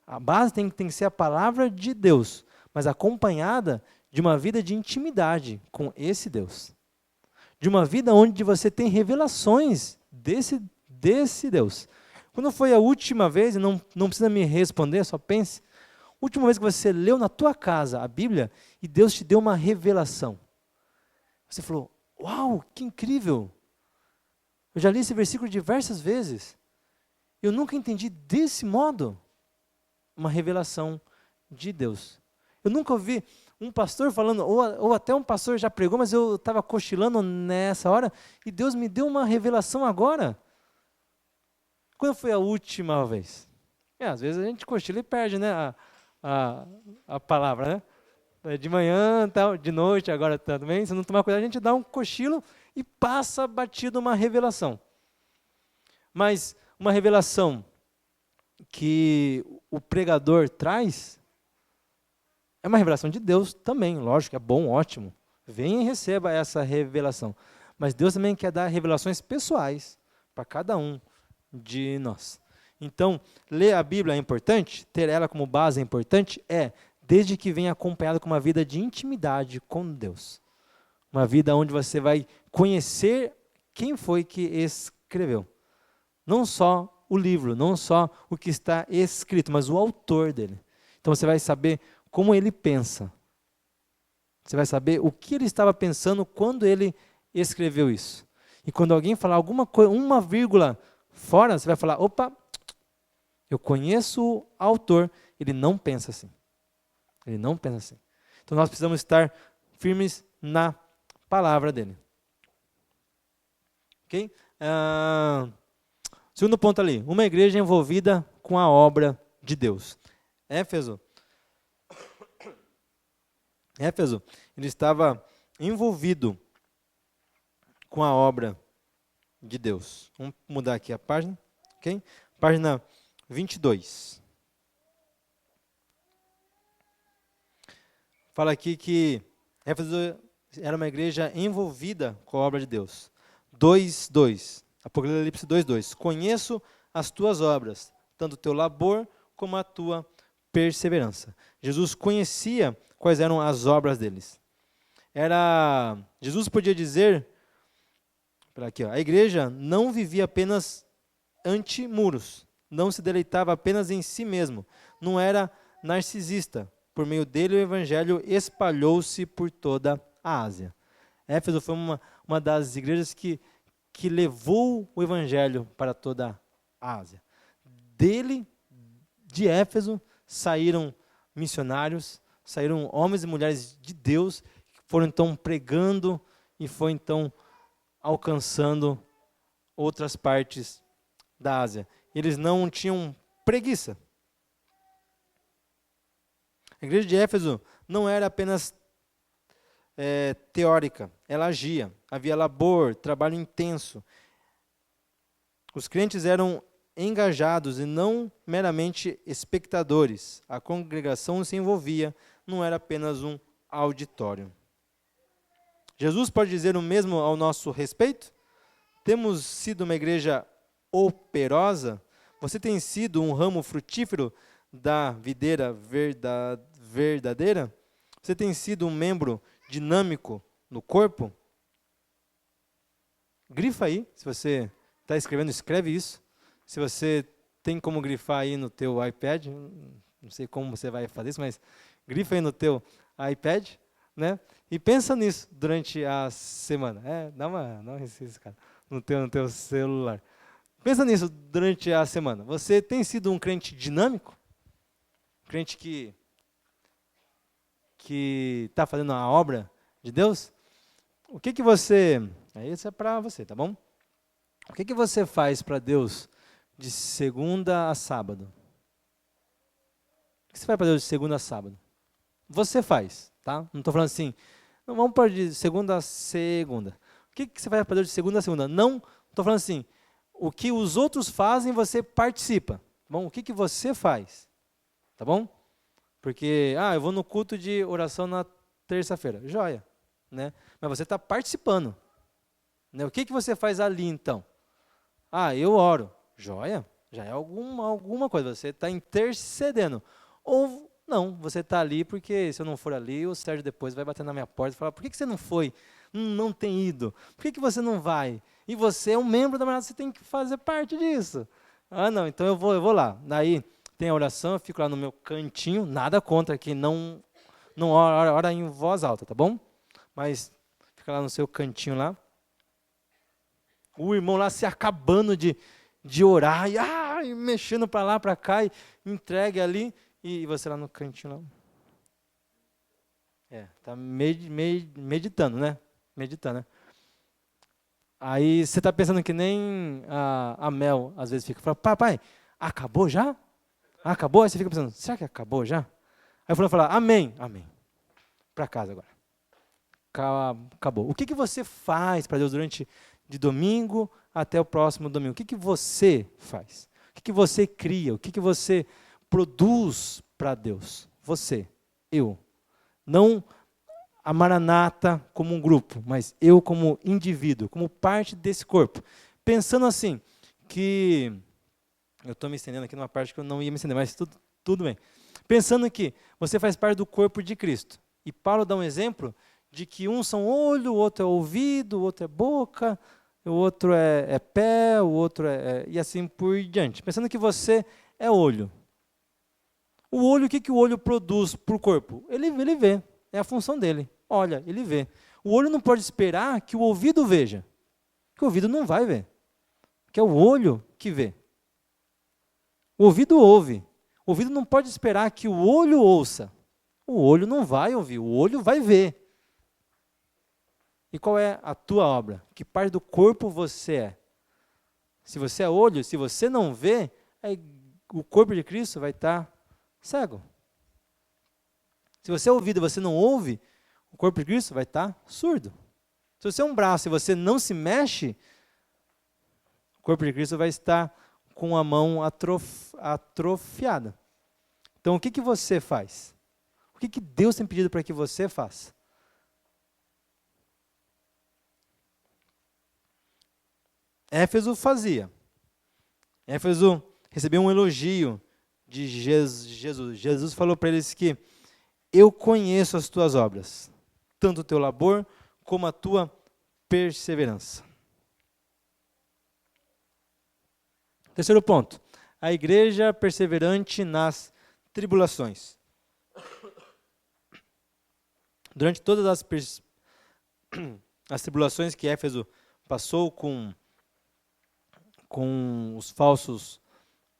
A base tem que ser a palavra de Deus, mas acompanhada de uma vida de intimidade com esse Deus. De uma vida onde você tem revelações desse Deus. Quando foi a última vez, e não precisa me responder, só pense, última vez que você leu na tua casa a Bíblia e Deus te deu uma revelação. Você falou, uau, que incrível. Eu já li esse versículo diversas vezes. Eu nunca entendi desse modo uma revelação de Deus. Eu nunca ouvi um pastor falando, ou até um pastor já pregou, mas eu estava cochilando nessa hora, e Deus me deu uma revelação agora. Quando foi a última vez? Às vezes a gente cochila e perde, né, a palavra, né? De manhã, tal, de noite, agora também, se não tomar cuidado, a gente dá um cochilo e passa batido uma revelação. Mas uma revelação que o pregador traz é uma revelação de Deus também, lógico, é bom, ótimo. Venha e receba essa revelação. Mas Deus também quer dar revelações pessoais para cada um de nós. Então, ler a Bíblia é importante, ter ela como base é importante, desde que venha acompanhado com uma vida de intimidade com Deus. Uma vida onde você vai conhecer quem foi que escreveu. Não só o livro, não só o que está escrito, mas o autor dele. Então você vai saber como ele pensa. Você vai saber o que ele estava pensando quando ele escreveu isso. E quando alguém falar alguma coisa, uma vírgula fora, você vai falar, opa, eu conheço o autor, ele não pensa assim. Ele não pensa assim. Então nós precisamos estar firmes na palavra dele. Ok? Segundo ponto ali, uma igreja envolvida com a obra de Deus. Éfeso, ele estava envolvido com a obra de Deus. Vamos mudar aqui a página, ok? Página 22. Fala aqui que Éfeso era uma igreja envolvida com a obra de Deus. 2:2. Apocalipse 2:2. Conheço as tuas obras, tanto o teu labor como a tua perseverança. Jesus conhecia quais eram as obras deles. Jesus podia dizer, aqui, a igreja não vivia apenas ante muros, não se deleitava apenas em si mesmo, não era narcisista. Por meio dele o evangelho espalhou-se por toda a Ásia. Éfeso foi uma das igrejas que levou o evangelho para toda a Ásia. De Éfeso, saíram missionários, saíram homens e mulheres de Deus, que foram então pregando e foram então alcançando outras partes da Ásia. Eles não tinham preguiça. A igreja de Éfeso não era apenas teórica, ela agia. Havia labor, trabalho intenso. Os crentes eram engajados e não meramente espectadores. A congregação se envolvia, não era apenas um auditório. Jesus pode dizer o mesmo ao nosso respeito? Temos sido uma igreja operosa? Você tem sido um ramo frutífero da videira verdadeira? Você tem sido um membro dinâmico no corpo? Grifa aí, se você está escrevendo, escreve isso. Se você tem como grifar aí no teu iPad, não sei como você vai fazer isso, mas grifa aí no teu iPad, né? E pensa nisso durante a semana. Dá uma exercício, cara, no teu celular. Pensa nisso durante a semana. Você tem sido um crente dinâmico? Um crente que está fazendo a obra de Deus? O que você... Isso é para você, tá bom? O que você faz para Deus de segunda a sábado? O que você faz para Deus de segunda a sábado? Você faz, tá? Não estou falando assim, não, vamos para de segunda a segunda. O que você faz para Deus de segunda a segunda? Não estou falando assim, o que os outros fazem, você participa. Tá bom? O que você faz? Tá bom? Porque, eu vou no culto de oração na terça-feira. Joia. Né? Mas você está participando. Né? O que você faz ali, então? Eu oro. Joia. Já é alguma coisa. Você está intercedendo. Ou não, você está ali porque, se eu não for ali, o Sérgio depois vai bater na minha porta e falar, por que você não foi? Não tem ido. Por que você não vai? E você é um membro da manada, você tem que fazer parte disso. Não, então eu vou lá. Daí tem a oração, eu fico lá no meu cantinho, nada contra que não ora em voz alta, tá bom? Mas fica lá no seu cantinho lá. O irmão lá se acabando de orar, e mexendo para lá, para cá, e entregue ali, e você lá no cantinho lá. Tá meditando, né? Meditando, né? Aí você está pensando que nem a Mel, às vezes, fala, papai, acabou já? Acabou? Aí você fica pensando, será que acabou já? Aí o fulano fala, amém, amém. Para casa agora. Acabou. O que você faz para Deus durante de domingo até o próximo domingo? O que você faz? O que você cria? O que você produz para Deus? Você, eu. Não a Maranata como um grupo, mas eu como indivíduo, como parte desse corpo. Pensando assim, que... Eu estou me estendendo aqui numa parte que eu não ia me estender, mas tudo bem. Pensando que você faz parte do corpo de Cristo. E Paulo dá um exemplo de que uns são olho, o outro é ouvido, o outro é boca, o outro é pé, o outro e assim por diante. Pensando que você é olho. O olho, o que o olho produz para o corpo? Ele vê, é a função dele. Olha, ele vê. O olho não pode esperar que o ouvido veja, porque o ouvido não vai ver, que é o olho que vê. O ouvido ouve. O ouvido não pode esperar que o olho ouça. O olho não vai ouvir, o olho vai ver. E qual é a tua obra? Que parte do corpo você é? Se você é olho, se você não vê, o corpo de Cristo vai estar cego. Se você é ouvido e você não ouve, o corpo de Cristo vai estar surdo. Se você é um braço e você não se mexe, o corpo de Cristo vai estar com a mão atrofiada. Então, o que você faz? O que Deus tem pedido para que você faça? Éfeso fazia. Éfeso recebeu um elogio de Jesus. Jesus falou para eles que eu conheço as tuas obras, tanto o teu labor como a tua perseverança. Terceiro ponto, a igreja perseverante nas tribulações. Durante todas as tribulações que Éfeso passou com os falsos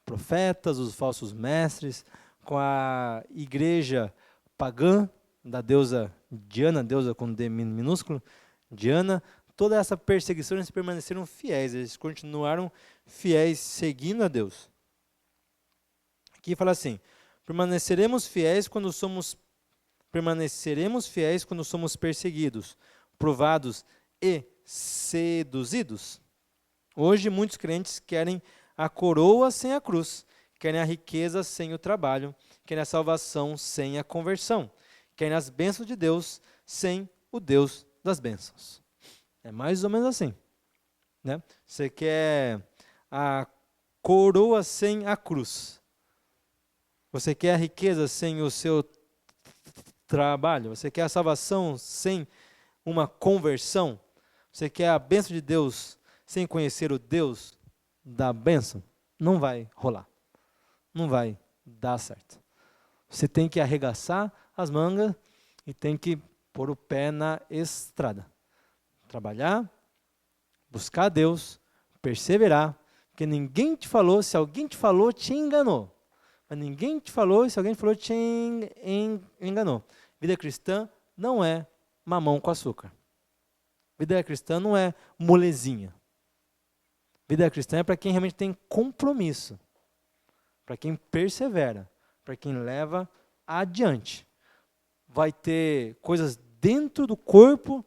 profetas, os falsos mestres, com a igreja pagã da deusa Diana, deusa com D minúsculo, Diana, toda essa perseguição, eles permaneceram fiéis, eles continuaram fiéis, seguindo a Deus. Aqui fala assim, permaneceremos fiéis quando somos perseguidos, provados e seduzidos. Hoje, muitos crentes querem a coroa sem a cruz, querem a riqueza sem o trabalho, querem a salvação sem a conversão, querem as bênçãos de Deus sem o Deus das bênçãos. É mais ou menos assim. Né? Você quer a coroa sem a cruz. Você quer a riqueza sem o seu trabalho. Você quer a salvação sem uma conversão. Você quer a bênção de Deus sem conhecer o Deus da bênção. Não vai rolar. Não vai dar certo. Você tem que arregaçar as mangas e tem que pôr o pé na estrada. Trabalhar, buscar a Deus, perseverar, porque ninguém te falou, se alguém te falou, te enganou. Mas ninguém te falou, se alguém te falou, te enganou. Vida cristã não é mamão com açúcar. Vida cristã não é molezinha. Vida cristã é para quem realmente tem compromisso, para quem persevera, para quem leva adiante. Vai ter coisas dentro do corpo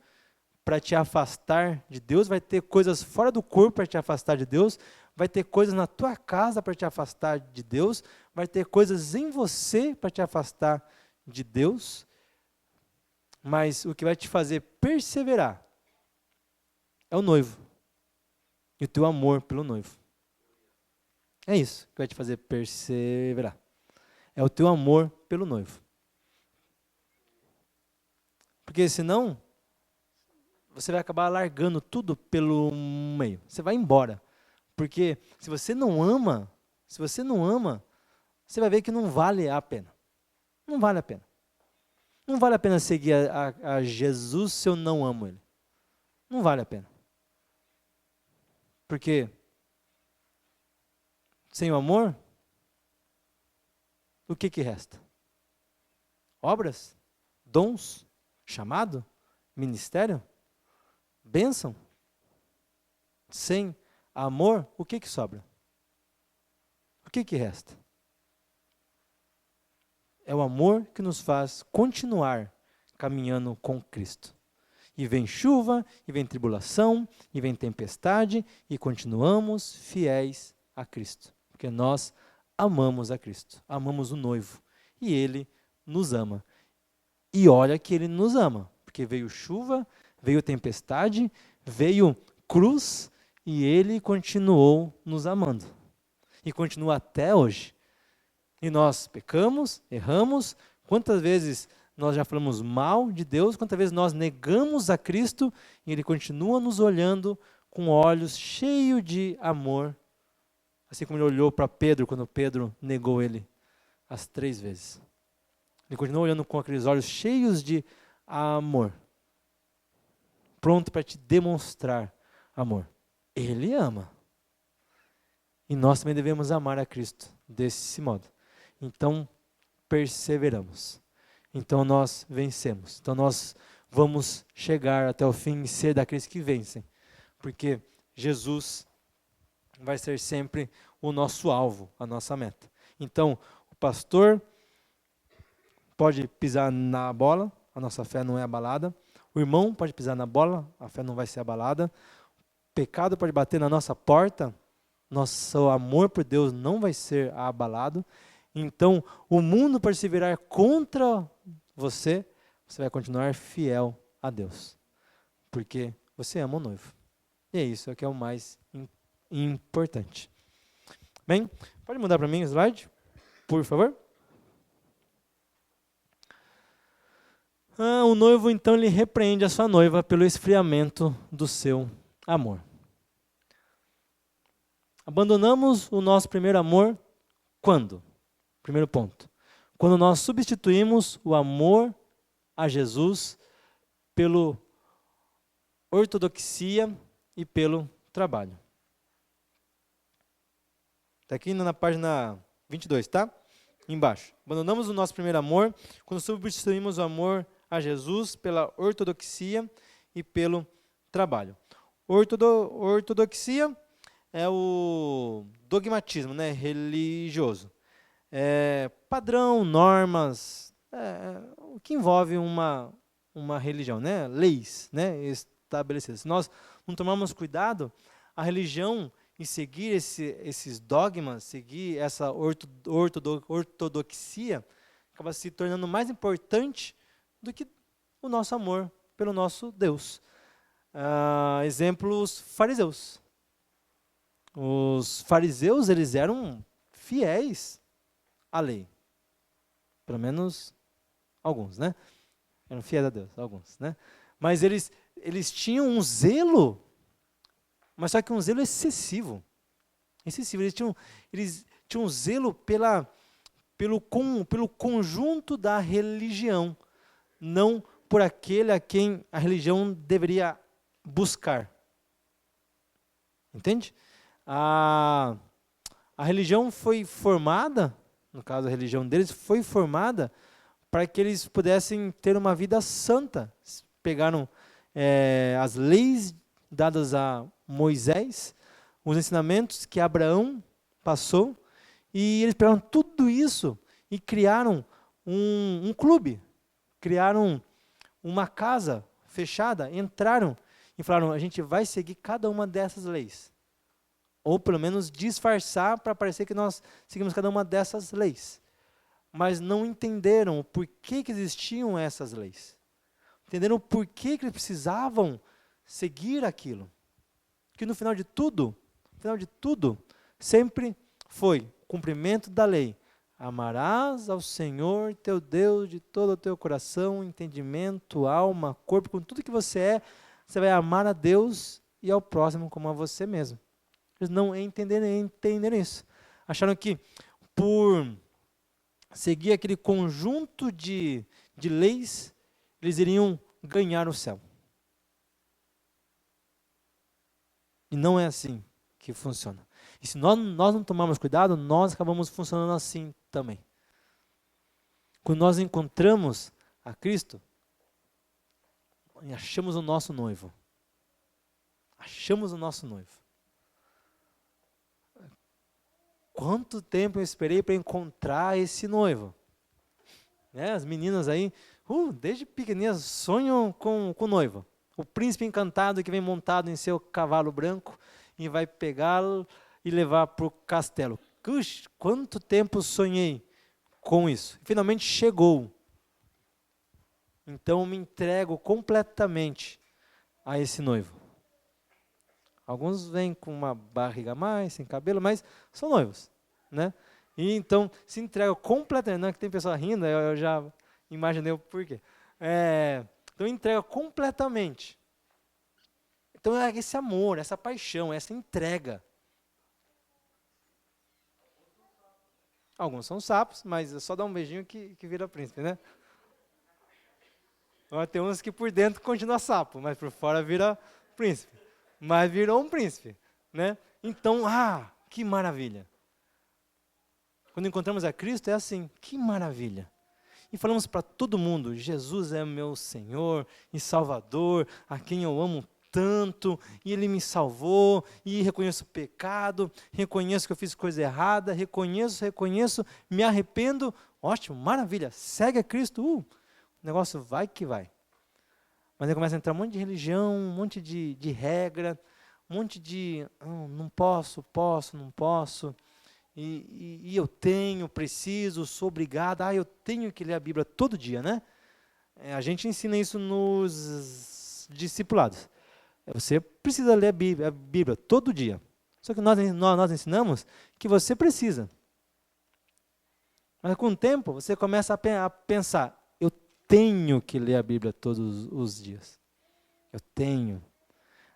para te afastar de Deus, vai ter coisas fora do corpo para te afastar de Deus, vai ter coisas na tua casa para te afastar de Deus, vai ter coisas em você para te afastar de Deus, mas o que vai te fazer perseverar é o noivo e o teu amor pelo noivo. É isso que vai te fazer perseverar. É o teu amor pelo noivo. Porque senão, você vai acabar largando tudo pelo meio. Você vai embora. Porque se você não ama, você vai ver que não vale a pena. Não vale a pena. Não vale a pena seguir a Jesus se eu não amo Ele. Não vale a pena. Porque sem o amor, o que resta? Obras? Dons? Chamado? Ministério? Bênção? Sem amor, o que sobra? O que resta? É o amor que nos faz continuar caminhando com Cristo. E vem chuva, e vem tribulação, e vem tempestade, e continuamos fiéis a Cristo. Porque nós amamos a Cristo, amamos o noivo, e Ele nos ama. E olha que Ele nos ama, porque veio chuva, veio tempestade, veio cruz, e Ele continuou nos amando. E continua até hoje. E nós pecamos, erramos, quantas vezes nós já falamos mal de Deus, quantas vezes nós negamos a Cristo, e Ele continua nos olhando com olhos cheios de amor, assim como Ele olhou para Pedro, quando Pedro negou Ele as 3 vezes. Ele continua olhando com aqueles olhos cheios de amor, pronto para te demonstrar amor. Ele ama. E nós também devemos amar a Cristo desse modo. Então, perseveramos. Então, nós vencemos. Então, nós vamos chegar até o fim e ser daqueles que vencem. Porque Jesus vai ser sempre o nosso alvo, a nossa meta. Então, o pastor pode pisar na bola, a nossa fé não é abalada. O irmão pode pisar na bola, a fé não vai ser abalada. O pecado pode bater na nossa porta, nosso amor por Deus não vai ser abalado. Então, o mundo pode se virar contra você, você vai continuar fiel a Deus. Porque você ama o noivo. E é isso que é o mais importante. Bem, pode mudar para mim o slide, por favor? O noivo, então, ele repreende a sua noiva pelo esfriamento do seu amor. Abandonamos o nosso primeiro amor quando? Primeiro ponto. Quando nós substituímos o amor a Jesus pelo ortodoxia e pelo trabalho. Está aqui na página 22, tá? Embaixo. Abandonamos o nosso primeiro amor quando substituímos o amor a Jesus pela ortodoxia e pelo trabalho. Ortodoxia é o dogmatismo, né, religioso. Padrão, normas, o que envolve uma religião, né? Leis, né, estabelecidas. Se nós não tomarmos cuidado, a religião em seguir esses dogmas, seguir essa ortodoxia, acaba se tornando mais importante do que o nosso amor pelo nosso Deus. Exemplos fariseus. Os fariseus, eles eram fiéis à lei. Pelo menos alguns, né? Eram fiéis a Deus, alguns, né? Mas eles tinham um zelo, mas só que um zelo excessivo. Excessivo. Eles tinham um zelo pelo conjunto da religião, não por aquele a quem a religião deveria buscar. Entende? A religião foi formada, no caso a religião deles, foi formada para que eles pudessem ter uma vida santa. Pegaram as leis dadas a Moisés, os ensinamentos que Abraão passou, e eles pegaram tudo isso e criaram um clube, criaram uma casa, fechada, entraram e falaram, a gente vai seguir cada uma dessas leis. Ou pelo menos disfarçar para parecer que nós seguimos cada uma dessas leis. Mas não entenderam o porquê que existiam essas leis. Entenderam o porquê que eles precisavam seguir aquilo. Que no final de tudo, sempre foi cumprimento da lei. Amarás ao Senhor teu Deus de todo o teu coração, entendimento, alma, corpo, com tudo que você é, você vai amar a Deus e ao próximo como a você mesmo. Eles não entenderam isso. Acharam que por seguir aquele conjunto de leis, eles iriam ganhar o céu. E não é assim que funciona. E se nós não tomarmos cuidado, nós acabamos funcionando assim também. Quando nós encontramos a Cristo, achamos o nosso noivo. Achamos o nosso noivo. Quanto tempo eu esperei para encontrar esse noivo? Né? As meninas aí, desde pequenininhas, sonham com o noivo. O príncipe encantado que vem montado em seu cavalo branco e vai pegá-lo e levar para o castelo. Quanto tempo sonhei com isso. Finalmente chegou. Então eu me entrego completamente a esse noivo. Alguns vêm com uma barriga a mais, sem cabelo, mas são noivos, né? E então se entregam completamente. Não é que tem pessoa rindo, eu já imaginei o porquê. Então entrega completamente. Então é esse amor, essa paixão, essa entrega. Alguns são sapos, mas é só dar um beijinho que vira príncipe, né? Tem uns que por dentro continua sapo, mas por fora vira príncipe. Mas virou um príncipe, né? Então, que maravilha. Quando encontramos a Cristo é assim, que maravilha. E falamos para todo mundo, Jesus é meu Senhor e Salvador, a quem eu amo tanto, e Ele me salvou, e reconheço o pecado, reconheço que eu fiz coisa errada, reconheço, me arrependo, ótimo, maravilha, segue a Cristo, o negócio vai que vai. Mas aí começa a entrar um monte de religião, um monte de regra, um monte de, não posso, não posso, e eu preciso, sou obrigado, eu tenho que ler a Bíblia todo dia, né? A gente ensina isso nos discipulados. Você precisa ler a Bíblia todo dia. Só que nós ensinamos que você precisa. Mas com o tempo, você começa a pensar, eu tenho que ler a Bíblia todos os dias. Eu tenho.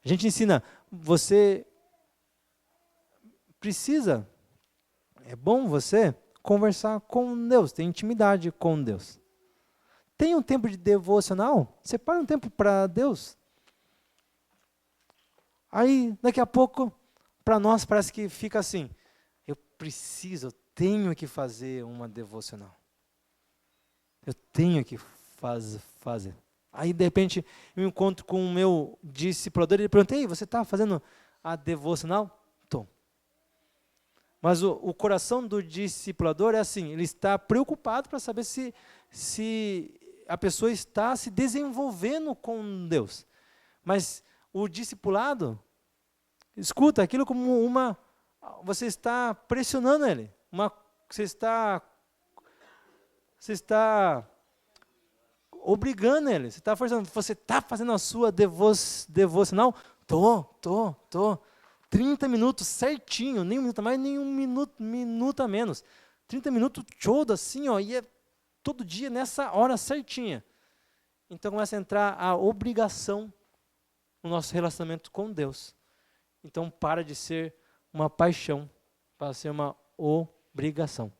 A gente ensina, você precisa, é bom você conversar com Deus, ter intimidade com Deus. Tem um tempo de devocional, separa um tempo para Deus. Aí, daqui a pouco, para nós parece que fica assim, eu tenho que fazer uma devocional. Eu tenho que fazer. Aí, de repente, eu encontro com o meu discipulador e ele pergunta, você está fazendo a devocional? Estou. Mas o coração do discipulador é assim, ele está preocupado para saber se a pessoa está se desenvolvendo com Deus. Mas o discipulado escuta aquilo como você está pressionando ele, você está obrigando ele, você está forçando, você está fazendo a sua devocional? Tô. 30 minutos certinho, nem um minuto a mais, nem um minuto a menos. 30 minutos show assim, e é todo dia nessa hora certinha. Então começa a entrar a obrigação no nosso relacionamento com Deus. Então para de ser uma paixão, para ser uma obrigação.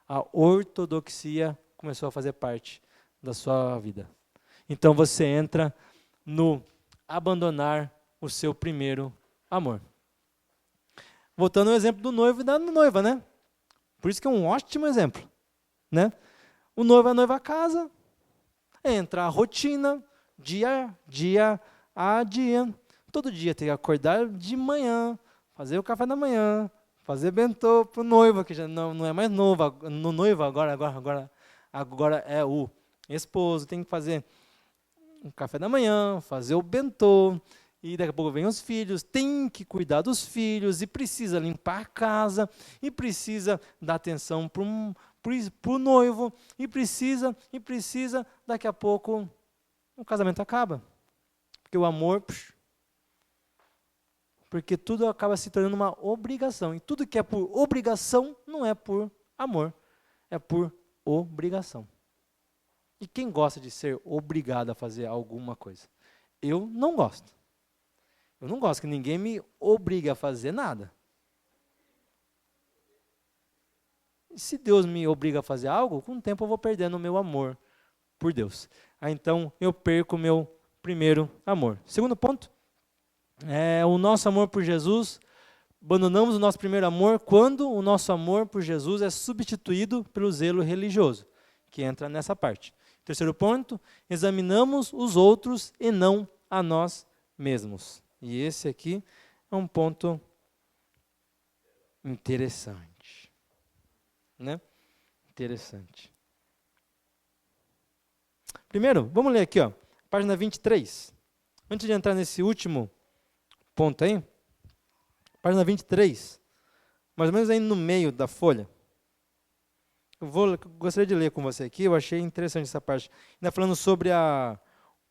A ortodoxia começou a fazer parte da sua vida. Então você entra no abandonar o seu primeiro amor. Voltando ao exemplo do noivo e da noiva, né? Por isso que é um ótimo exemplo, né? O noivo e a noiva casa, entra a rotina, dia a dia. Todo dia tem que acordar de manhã, fazer o café da manhã, fazer bentô para o noivo, que já não é mais noivo, agora é o esposo, tem que fazer um café da manhã, fazer o bentô, e daqui a pouco vem os filhos, tem que cuidar dos filhos, e precisa limpar a casa, e precisa dar atenção para o noivo, e precisa, daqui a pouco o casamento acaba. Porque o amor, porque tudo acaba se tornando uma obrigação, e tudo que é por obrigação não é por amor, é por obrigação. E quem gosta de ser obrigado a fazer alguma coisa? Eu não gosto. Eu não gosto que ninguém me obrigue a fazer nada. E se Deus me obriga a fazer algo, com o tempo eu vou perdendo o meu amor por Deus. Então eu perco o meu primeiro amor. Segundo ponto, o nosso amor por Jesus. Abandonamos o nosso primeiro amor quando o nosso amor por Jesus é substituído pelo zelo religioso, que entra nessa parte. Terceiro ponto, examinamos os outros e não a nós mesmos. E esse aqui é um ponto interessante. Né? Interessante. Primeiro, vamos ler aqui, ó, página 23. Antes de entrar nesse último ponto aí, página 23, mais ou menos aí no meio da folha. Gostaria de ler com você aqui, eu achei interessante essa parte. Ainda falando sobre a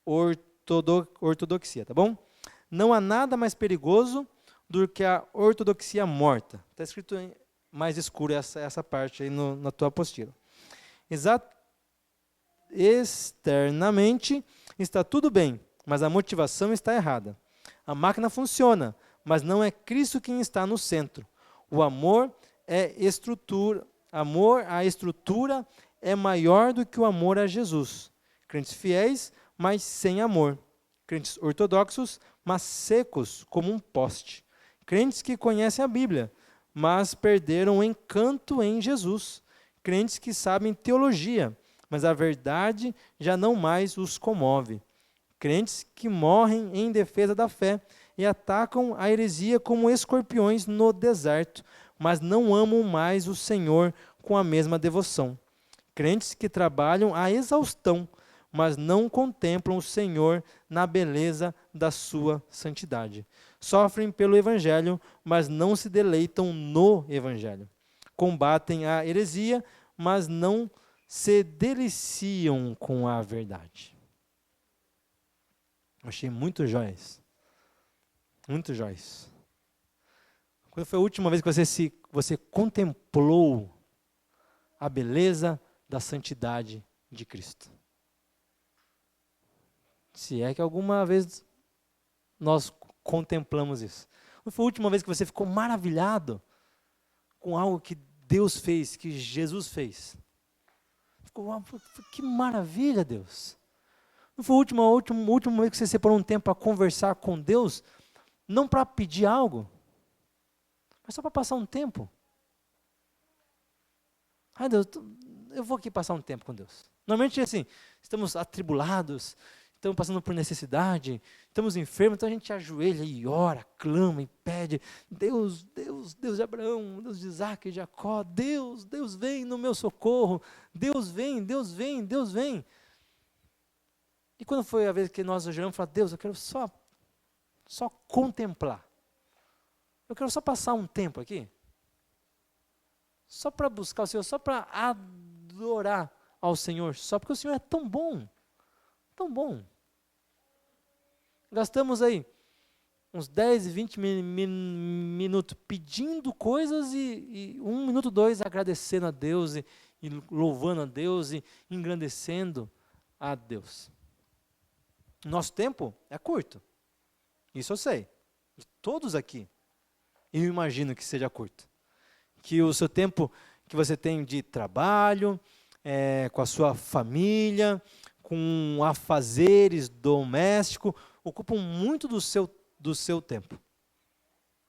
ortodoxia, tá bom? Não há nada mais perigoso do que a ortodoxia morta. Está escrito mais escuro essa parte aí na tua apostila. Externamente está tudo bem, mas a motivação está errada. A máquina funciona, mas não é Cristo quem está no centro. O amor à estrutura é maior do que o amor a Jesus. Crentes fiéis, mas sem amor. Crentes ortodoxos, mas secos como um poste. Crentes que conhecem a Bíblia, mas perderam o encanto em Jesus. Crentes que sabem teologia, mas a verdade já não mais os comove. Crentes que morrem em defesa da fé e atacam a heresia como escorpiões no deserto, mas não amam mais o Senhor com a mesma devoção. Crentes que trabalham à exaustão, mas não contemplam o Senhor na beleza da sua santidade. Sofrem pelo Evangelho, mas não se deleitam no Evangelho. Combatem a heresia, mas não se deliciam com a verdade. Achei muito jóias. Muito jóias. Quando foi a última vez que você contemplou a beleza da santidade de Cristo? Se é que alguma vez nós contemplamos isso. Quando foi a última vez que você ficou maravilhado com algo que Deus fez, que Jesus fez? Ficou, que maravilha, Deus. Não foi a última vez que você separou um tempo para conversar com Deus, não para pedir algo, mas só para passar um tempo? Ai, Deus, eu vou aqui passar um tempo com Deus. Normalmente, assim, estamos atribulados, estamos passando por necessidade, estamos enfermos, então a gente ajoelha e ora, clama e pede, Deus de Abraão, Deus de Isaac e Jacó, Deus vem no meu socorro, Deus vem. E quando foi a vez que nós oramos, falamos, Deus, eu quero só contemplar, eu quero só passar um tempo aqui, só para buscar o Senhor, só para adorar ao Senhor, só porque o Senhor é tão bom, tão bom. Gastamos aí uns 10, 20 minutos pedindo coisas e 1 minuto, 2 agradecendo a Deus e louvando a Deus e engrandecendo a Deus. Nosso tempo é curto, isso eu sei, de todos aqui, eu imagino que seja curto. Que o seu tempo que você tem de trabalho, com a sua família, com afazeres domésticos, ocupam muito do seu tempo.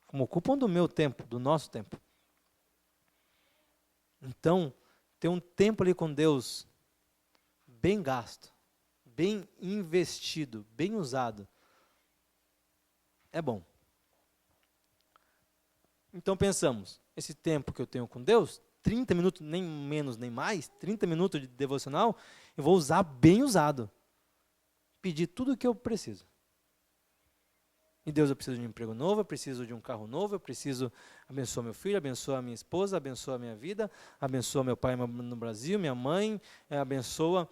Como ocupam do meu tempo, do nosso tempo. Então, ter um tempo ali com Deus bem gasto, bem investido, bem usado, é bom. Então pensamos, esse tempo que eu tenho com Deus, 30 minutos, nem menos nem mais, 30 minutos de devocional, eu vou usar bem usado. pedir tudo o que eu preciso. E Deus, eu preciso de um emprego novo, eu preciso de um carro novo, eu preciso abençoar meu filho, abençoar minha esposa, abençoar a minha vida, abençoa meu pai no Brasil, minha mãe, abençoa,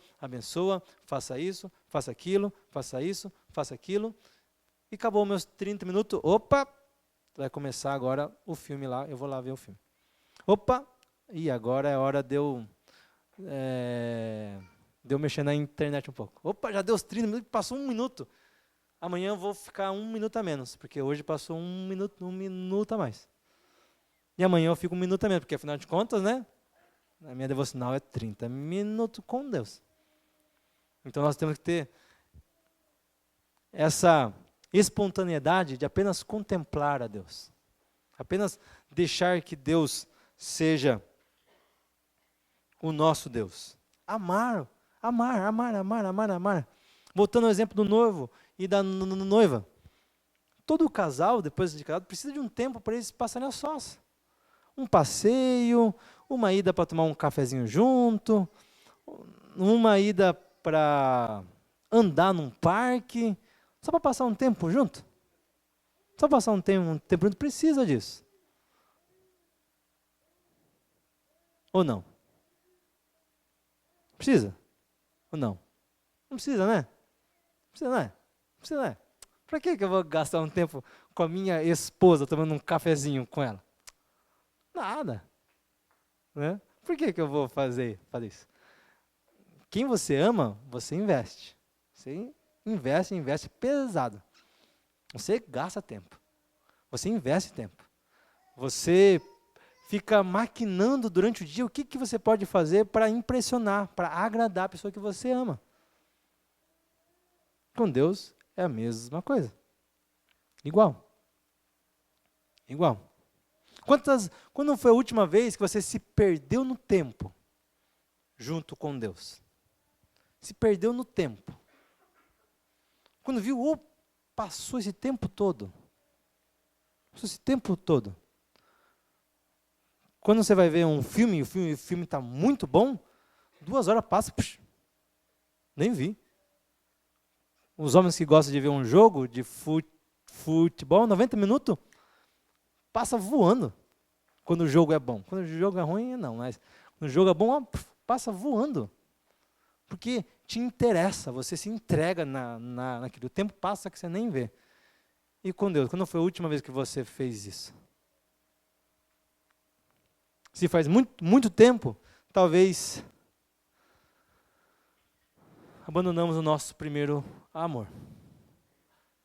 faça isso, faça aquilo, faça isso, faça aquilo. E acabou meus 30 minutos, opa, vai começar agora o filme lá, eu vou lá ver o filme. Opa, e agora é hora de eu mexer na internet um pouco. Opa, já deu os 30 minutos, passou 1 minuto. Amanhã eu vou ficar 1 minuto a menos, porque hoje passou 1 minuto a mais. E amanhã eu fico 1 minuto a menos, porque afinal de contas, né? A minha devocional é 30 minutos com Deus. Então nós temos que ter essa espontaneidade de apenas contemplar a Deus. Apenas deixar que Deus seja o nosso Deus. Amar. Voltando ao exemplo do noivo e da noiva. Todo casal, depois de casado, precisa de um tempo para eles passarem a sós. Um passeio, uma ida para tomar um cafezinho junto, uma ida para andar num parque, só para passar um tempo junto. Só passar um tempo junto, precisa disso. Ou não? Precisa? Ou não? Não precisa, né? Precisa, né? Precisa, né? Para que eu vou gastar um tempo com a minha esposa, tomando um cafezinho com ela? Nada. Né? Por que eu vou fazer isso? Quem você ama, você investe. Você investe pesado. Você gasta tempo. Você investe tempo. Você fica maquinando durante o dia o que você pode fazer para impressionar, para agradar a pessoa que você ama. Com Deus é a mesma coisa. Igual. Quando foi a última vez que você se perdeu no tempo junto com Deus? Se perdeu no tempo. Quando viu, passou esse tempo todo. Passou esse tempo todo. Quando você vai ver um filme, o filme está muito bom, 2 horas passam, nem vi. Os homens que gostam de ver um jogo de futebol, 90 minutos, passa voando. Quando o jogo é bom. Quando o jogo é ruim, não. Mas quando o jogo é bom, passa voando. Porque te interessa, você se entrega naquilo. O tempo passa que você nem vê. E com Deus, quando foi a última vez que você fez isso? Se faz muito tempo, talvez abandonamos o nosso primeiro amor.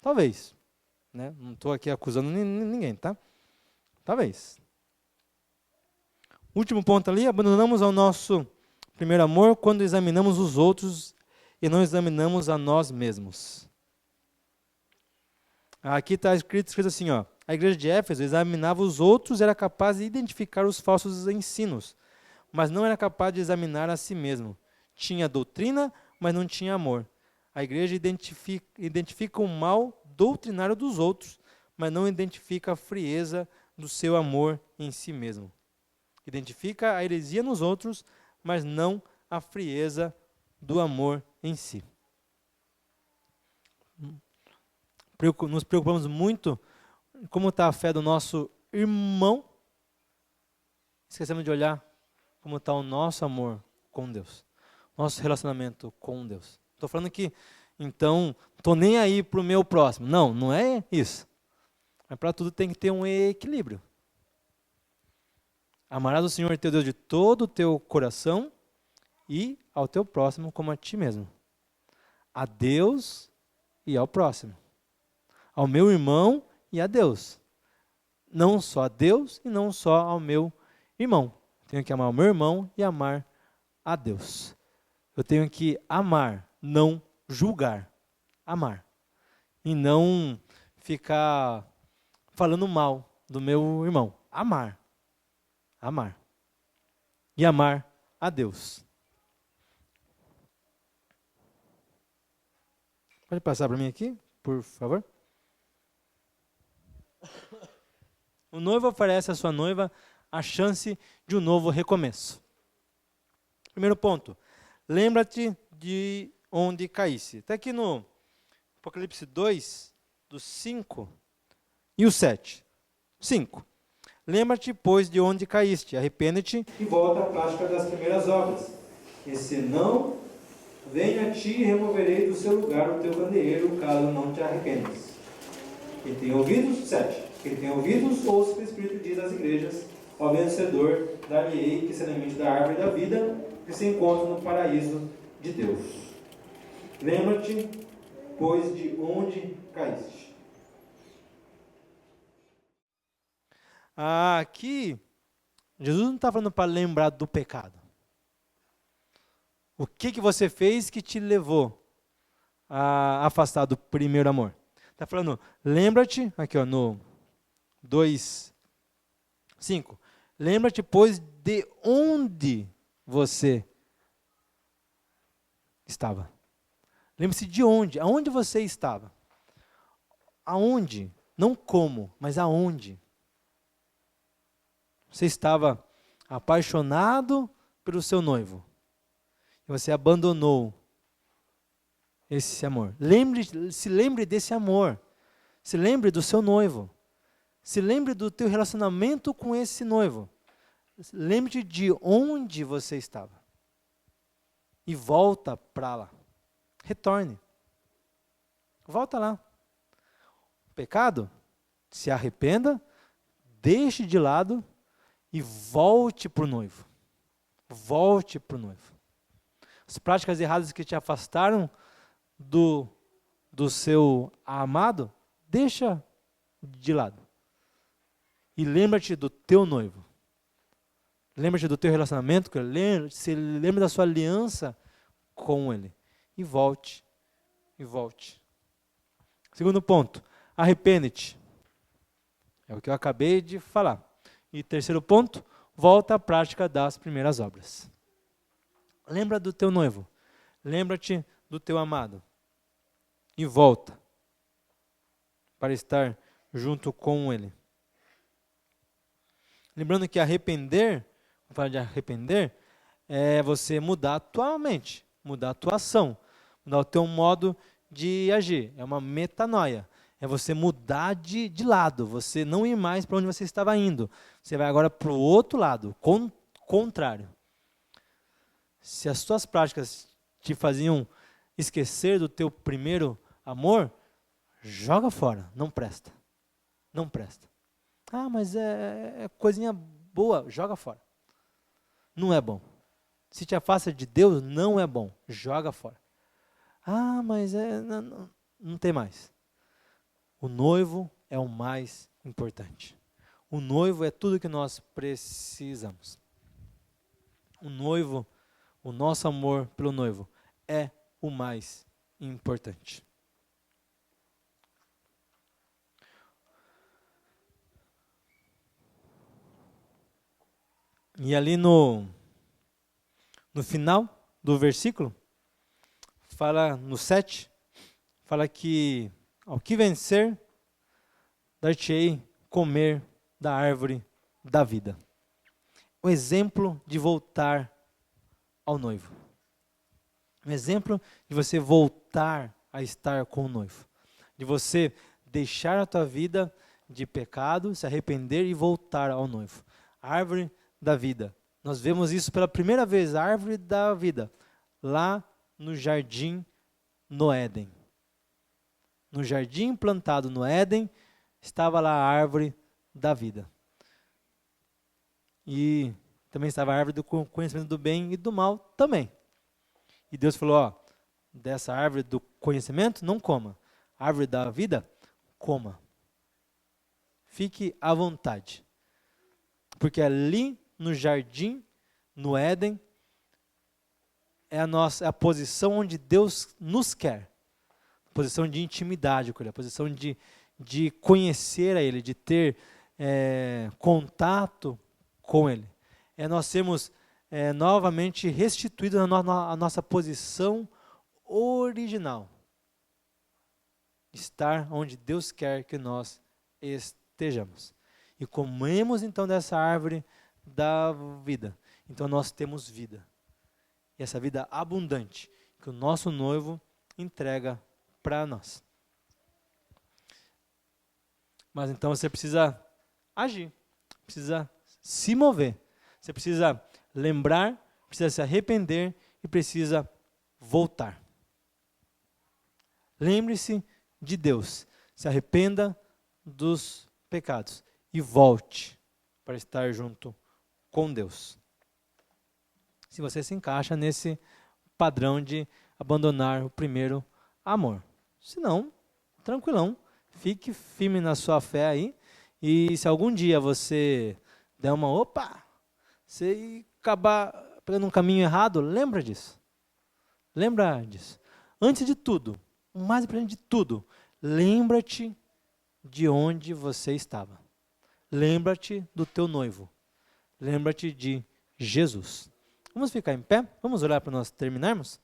Talvez. Né? Não estou aqui acusando ninguém, tá? Talvez. Último ponto ali, abandonamos o nosso primeiro amor quando examinamos os outros e não examinamos a nós mesmos. Aqui está escrito assim, ó, a igreja de Éfeso examinava os outros e era capaz de identificar os falsos ensinos, mas não era capaz de examinar a si mesmo. Tinha doutrina, mas não tinha amor. A igreja identifica o mal doutrinário dos outros, mas não identifica a frieza do seu amor em si mesmo. Identifica a heresia nos outros, mas não a frieza do amor em si. Nos preocupamos muito em como está a fé do nosso irmão. Esquecemos de olhar como está o nosso amor com Deus. Nosso relacionamento com Deus. Estou falando que, então, estou nem aí para o meu próximo. Não, não é isso. Mas para tudo tem que ter um equilíbrio. Amarás o Senhor teu Deus de todo o teu coração e ao teu próximo como a ti mesmo. A Deus e ao próximo. Ao meu irmão e a Deus. Não só a Deus e não só ao meu irmão. Tenho que amar o meu irmão e amar a Deus. Eu tenho que amar, não julgar. Amar. E não ficar falando mal do meu irmão. Amar. Amar. E amar a Deus. Pode passar para mim aqui, por favor? O noivo oferece à sua noiva a chance de um novo recomeço. Primeiro ponto. Lembra-te de onde caísse. Está aqui no Apocalipse 2, do 5 e o 7. 5. Lembra-te, pois, de onde caíste, arrepende-te e volta à prática das primeiras obras. E se não, venha a ti e removerei do seu lugar o teu candeeiro, caso não te arrependas. Quem tem ouvidos, 7. Quem tem ouvidos, ouça o que o Espírito diz às igrejas. Ao vencedor, dar-lhe-ei que se alimente da árvore da vida, que se encontra no paraíso de Deus. Lembra-te, pois, de onde caíste. Aqui, Jesus não está falando para lembrar do pecado. O que você fez que te levou a afastar do primeiro amor? Está falando, lembra-te, aqui ó, no 2, 5. Lembra-te, pois, de onde você estava. Lembre-se de onde, aonde você estava. Aonde, não como, mas aonde. Você estava apaixonado pelo seu noivo. E você abandonou esse amor. Se lembre desse amor. Se lembre do seu noivo. Se lembre do teu relacionamento com esse noivo. Lembre-te de onde você estava. E volta para lá. Retorne. Volta lá. O pecado, se arrependa, deixe de lado e volte para o noivo. Volte para o noivo. As práticas erradas que te afastaram do seu amado, deixa de lado. E lembra-te do teu noivo. Lembra-te do teu relacionamento com ele. Se lembra da sua aliança com ele. E volte. E volte. Segundo ponto. Arrepende-te. É o que eu acabei de falar. E terceiro ponto. Volta à prática das primeiras obras. Lembra do teu noivo. Lembra-te do teu amado. E volta. Para estar junto com ele. Lembrando que arrepender, vamos falar de arrepender, é você mudar a tua mente, mudar a tua ação, mudar o teu modo de agir. É uma metanoia. É você mudar de lado, você não ir mais para onde você estava indo. Você vai agora para o outro lado, contrário. Se as tuas práticas te faziam esquecer do teu primeiro amor, joga fora, não presta. Não presta. Ah, mas é coisinha boa, joga fora. Não é bom. Se te afasta de Deus, não é bom, joga fora. Ah, mas não tem mais. O noivo é o mais importante. O noivo é tudo que nós precisamos. O noivo, o nosso amor pelo noivo é o mais importante. E ali no final do versículo, fala no 7, fala que ao que vencer, dar-te-ei comer da árvore da vida. O exemplo de voltar ao noivo. Um exemplo de você voltar a estar com o noivo. De você deixar a tua vida de pecado, se arrepender e voltar ao noivo. A árvore da vida. Nós vemos isso pela primeira vez, a árvore da vida, lá no jardim no Éden. No jardim plantado no Éden, estava lá a árvore da vida. E também estava a árvore do conhecimento do bem e do mal também. E Deus falou, ó, dessa árvore do conhecimento, não coma. A árvore da vida, coma. Fique à vontade. Porque ali no jardim, no Éden, é a posição onde Deus nos quer. A posição de intimidade com Ele, a posição de conhecer a Ele, de ter contato com Ele. É nós sermos novamente restituídos à nossa posição original. Estar onde Deus quer que nós estejamos. E comemos então dessa árvore da vida. Então nós temos vida. E essa vida abundante que o nosso noivo entrega para nós. Mas então você precisa agir, precisa se mover, você precisa lembrar, precisa se arrepender e precisa voltar. Lembre-se de Deus, se arrependa dos pecados e volte para estar junto com Deus. Se você se encaixa nesse padrão de abandonar o primeiro amor. Se não, tranquilão, fique firme na sua fé aí, e se algum dia você der uma você acabar pegando um caminho errado, lembra disso. Lembra disso. Antes de tudo, o mais importante de tudo, lembra-te de onde você estava. Lembra-te do teu noivo. Lembra-te de Jesus. Vamos ficar em pé? Vamos orar para nós terminarmos?